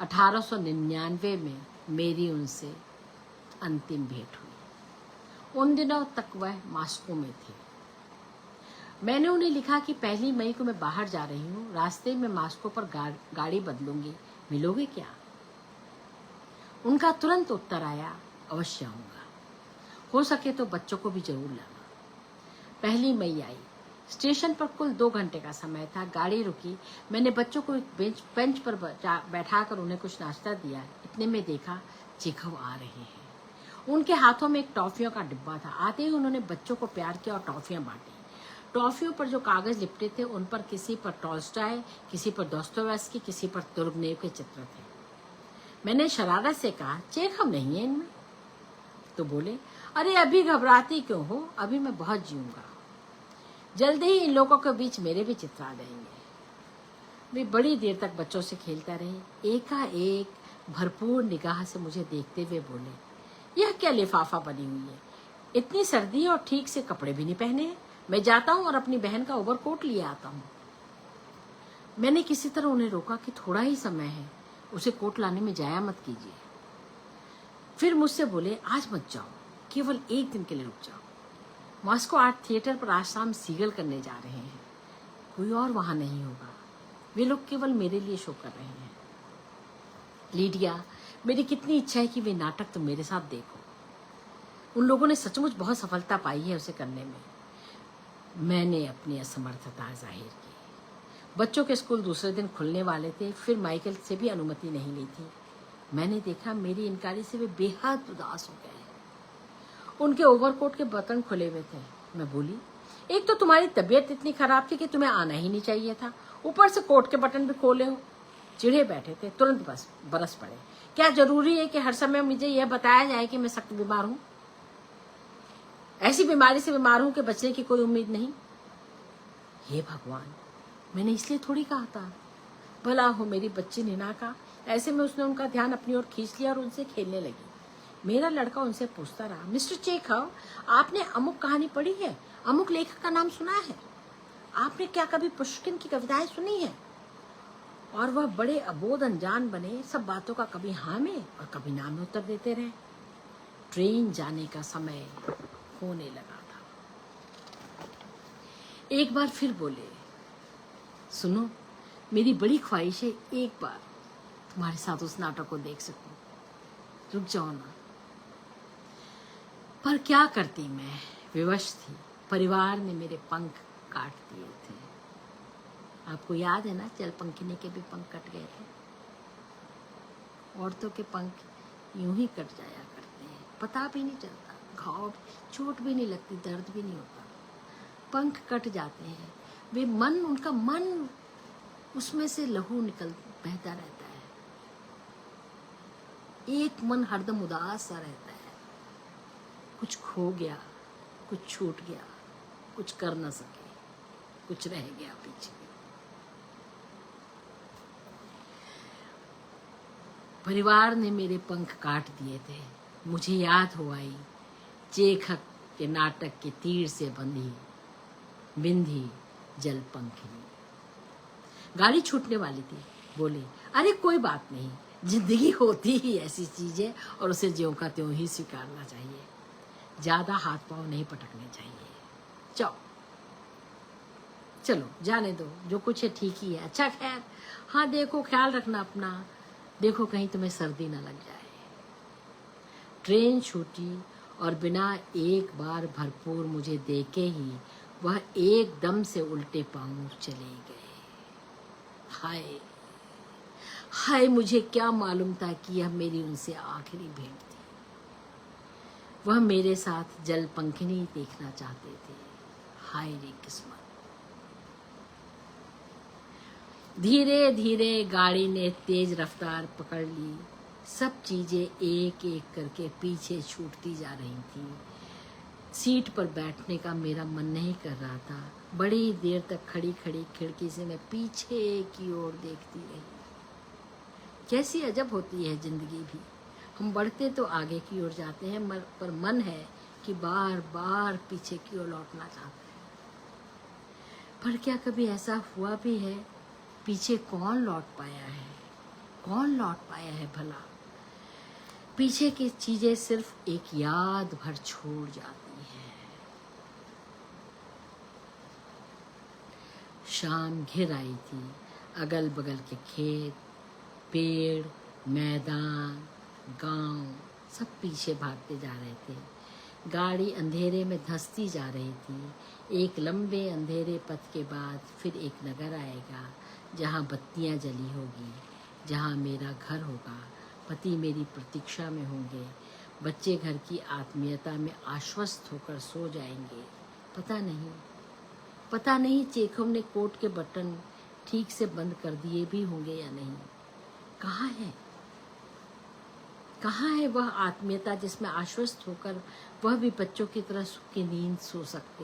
1899 में मेरी उनसे अंतिम भेंट हुई। उन दिनों तक वह मास्को में थे। मैंने उन्हें लिखा कि 1 मई को मैं बाहर जा रही हूँ, रास्ते में मास्को पर गाड़ी बदलूंगी, मिलोगे क्या? उनका तुरंत उत्तर आया, अवश्य आऊंगा। हो सके तो बच्चों को भी जरूर लाना। 1 मई आई। स्टेशन पर कुल 2 घंटे का समय था। गाड़ी रुकी, मैंने बच्चों को एक बेंच पर बैठाकर उन्हें कुछ नाश्ता दिया। इतने में देखा चेखव आ रहे हैं। उनके हाथों में एक टॉफियों का डिब्बा था। आते ही उन्होंने बच्चों को प्यार किया और टॉफियां बांटी। टॉफियों पर जो कागज लिपटे थे उन पर किसी पर टॉल्स्टॉय, किसी पर दोस्तोयेव्स्की, किसी पर तुर्गनेव के चित्र थे। मैंने शरारत से कहा, चेखव नहीं है इनमें? तो बोले, अरे अभी घबराती क्यों हो, अभी मैं बहुत जीऊंगा। जल्दी ही इन लोगों के बीच मेरे भी चित्र आ जाएंगे। वे बड़ी देर तक बच्चों से खेलता रहे। एकाएक भरपूर निगाह से मुझे देखते हुए बोले, यह क्या लिफाफा बनी हुई है? इतनी सर्दी है और ठीक से कपड़े भी नहीं पहने हैं। मैं जाता हूँ और अपनी बहन का ओवरकोट लिए आता हूँ। मैंने किसी तरह उन्हें रोका कि थोड़ा ही समय है, उसे कोट लाने में जाया मत कीजिए। फिर मुझसे बोले, आज मत जाओ, केवल एक दिन के लिए रुक जाओ। मॉस्को आर्ट थिएटर पर आज शाम सीगल करने जा रहे हैं, कोई और वहां नहीं होगा। वे लोग केवल मेरे लिए शो कर रहे हैं। लीडिया, मेरी कितनी इच्छा है कि वे नाटक तुम मेरे साथ देखो। उन लोगों ने सचमुच बहुत सफलता पाई है उसे करने में। मैंने अपनी असमर्थता जाहिर की। बच्चों के स्कूल दूसरे दिन खुलने वाले थे, फिर माइकल से भी अनुमति नहीं ली थी। मैंने देखा मेरी इनकारी से वे बेहद उदास हो गए। उनके ओवरकोट के बटन खुले हुए थे। मैं बोली, एक तो तुम्हारी तबीयत इतनी खराब थी कि तुम्हें आना ही नहीं चाहिए था, ऊपर से कोट के बटन भी खोले हो। चिढ़े बैठे थे, तुरंत बस बरस पड़े। क्या जरूरी है कि हर समय मुझे यह बताया जाए कि मैं सख्त बीमार हूं? ऐसी बीमारी से बीमार हूं कि बचने की कोई उम्मीद नहीं। हे भगवान, मैंने इसलिए थोड़ी कहा था। भला हो मेरी बच्ची नीना का। ऐसे में उसने उनका ध्यान अपनी ओर खींच लिया और उनसे खेलने लगी। मेरा लड़का उनसे पूछता रहा, मिस्टर चेखव, आपने अमुक कहानी पढ़ी है? अमुक लेखक का नाम सुना है? आपने क्या कभी पुष्किन की कविताएं सुनी है? और वह बड़े अबोध अनजान बने, सब बातों का कभी हाँ में और कभी ना में उत्तर देते रहे। ट्रेन जाने का समय होने लगा था। एक बार फिर बोले, सुनो, मेरी बड़ी ख्वाहिश है एक बार तुम्हारे साथ उस नाटक को देख सकूं। रुक जाओ ना। पर क्या करती मैं, विवश थी। परिवार ने मेरे पंख काट दिए थे। आपको याद है ना, जलपंखिनी के भी पंख कट गए थे। औरतों के पंख यूं ही कट जाया करते हैं, पता भी नहीं चलता, घाव, चोट भी नहीं लगती, दर्द भी नहीं होता। पंख कट जाते हैं, वे मन, उनका मन, उसमें से लहू निकल बहता रहता है। एक मन हरदम उदास सा रहता है। कुछ खो गया, कुछ छूट गया, कुछ कर न सके, कुछ रह गया पीछे। परिवार ने मेरे पंख काट दिए थे। मुझे याद हो आई चेखव के नाटक के तीर से बंधी बिंधी जलपंखिनी। गाड़ी छूटने वाली थी। बोले, अरे कोई बात नहीं, जिंदगी होती ही ऐसी चीज है और उसे ज्यों का त्यों ही स्वीकारना चाहिए। ज्यादा हाथ पांव नहीं पटकने चाहिए। जाओ, चलो जाने दो, जो कुछ है ठीक ही है। अच्छा खैर, हाँ देखो, ख्याल रखना अपना, देखो कहीं तुम्हें सर्दी ना लग जाए। ट्रेन छूटी और बिना एक बार भरपूर मुझे देखे ही वह एकदम से उल्टे पांव चले गए। हाय हाय, मुझे क्या मालूम था कि यह मेरी उनसे आखिरी भेंट थी। वह मेरे साथ जलपंखिनी देखना चाहते थे। हाय रे किस्मत। धीरे धीरे गाड़ी ने तेज रफ्तार पकड़ ली। सब चीजें एक एक करके पीछे छूटती जा रही थी। सीट पर बैठने का मेरा मन नहीं कर रहा था। बड़ी देर तक खड़ी खड़ी खिड़की से मैं पीछे की ओर देखती रही। कैसी अजब होती है जिंदगी भी। हम बढ़ते तो आगे की ओर जाते हैं, पर मन है कि बार बार पीछे की ओर लौटना चाहता है। पर क्या कभी ऐसा हुआ भी है? पीछे कौन लौट पाया है? कौन लौट पाया है भला? पीछे की चीजें सिर्फ एक याद भर छोड़ जाती हैं। शाम घिर आई थी। अगल बगल के खेत, पेड़, मैदान, गांव सब पीछे भागते जा रहे थे। गाड़ी अंधेरे में धंसती जा रही थी। एक लंबे अंधेरे पथ के बाद फिर एक नगर आएगा जहाँ बत्तियाँ जली होगी, जहाँ मेरा घर होगा, पति मेरी प्रतीक्षा में होंगे, बच्चे घर की आत्मीयता में आश्वस्त होकर सो जाएंगे। पता नहीं चेखव ने कोट के बटन ठीक से बंद कर दिए भी होंगे या नहीं। कहाँ है वह आत्मीयता जिसमें आश्वस्त होकर वह भी बच्चों की तरह सुख की नींद सो सकते।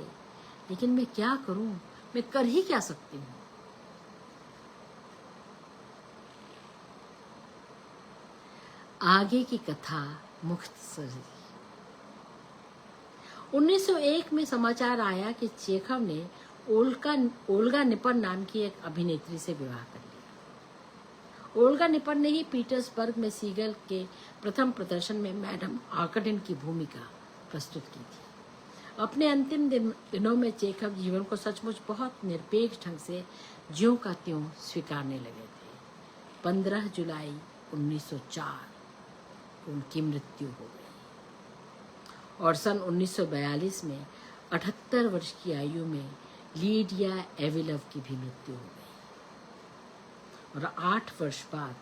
लेकिन मैं क्या करूं, मैं कर ही क्या सकती हूँ। आगे की कथा मुख्तसर। 1901 में समाचार आया कि चेखव ने ओल्गा निपर नाम की एक अभिनेत्री से विवाह कर लिया। ओल्गा निपर ने ही पीटर्सबर्ग में सीगल के प्रथम प्रदर्शन में मैडम आर्कडिन की भूमिका प्रस्तुत की थी। अपने अंतिम दिनों में चेखव जीवन को सचमुच बहुत निरपेक्ष ढंग से ज्यों का त्यों स्वीकारने लगे थे। 15 जुलाई 1904 उनकी मृत्यु हो गई और सन 1942 में 78 वर्ष की आयु में लीडिया एविलव की भी मृत्यु हो गई और 8 वर्ष बाद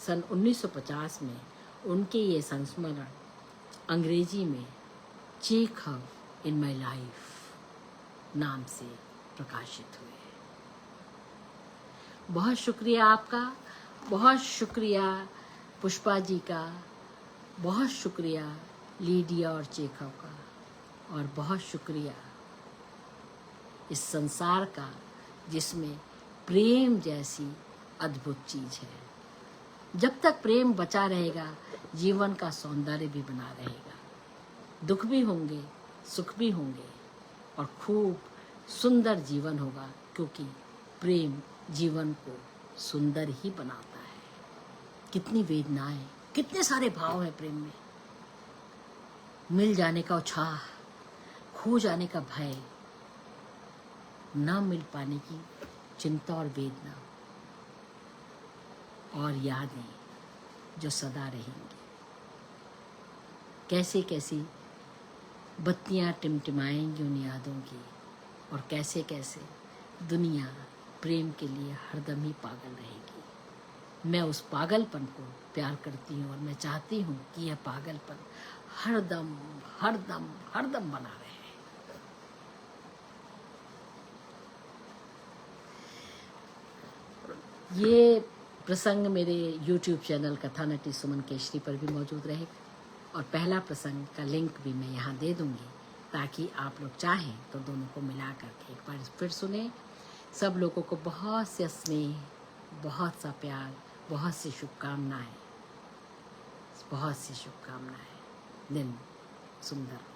सन 1950 में उनके ये संस्मरण अंग्रेजी में चेखव इन माई लाइफ नाम से प्रकाशित हुए। बहुत शुक्रिया आपका, बहुत शुक्रिया पुष्पा जी का, बहुत शुक्रिया लीडिया और चेखव का, और बहुत शुक्रिया इस संसार का जिसमें प्रेम जैसी अद्भुत चीज है। जब तक प्रेम बचा रहेगा जीवन का सौंदर्य भी बना रहेगा। दुख भी होंगे, सुख भी होंगे और खूब सुंदर जीवन होगा, क्योंकि प्रेम जीवन को सुंदर ही बनाता है। कितनी वेदनाएं, कितने सारे भाव हैं प्रेम में। मिल जाने का उत्साह, खो जाने का भय, न मिल पाने की चिंता और वेदना, और यादें जो सदा रहेंगी। कैसे कैसी बत्तियां टिमटिमाएंगी उन यादों की, और कैसे कैसे दुनिया प्रेम के लिए हरदम ही पागल रहेगी। मैं उस पागलपन को प्यार करती हूँ और मैं चाहती हूँ कि यह पागलपन हरदम हरदम हरदम बना रहे। ये प्रसंग मेरे YouTube चैनल कथा नटी सुमन केशरी पर भी मौजूद रहेगा, और पहला प्रसंग का लिंक भी मैं यहाँ दे दूंगी, ताकि आप लोग चाहें तो दोनों को मिला करके एक बार फिर सुने। सब लोगों को बहुत से स्नेह, बहुत सा प्यार, बहुत सी शुभकामनाएं, बहुत सी शुभकामनाएं। दिन सुंदर।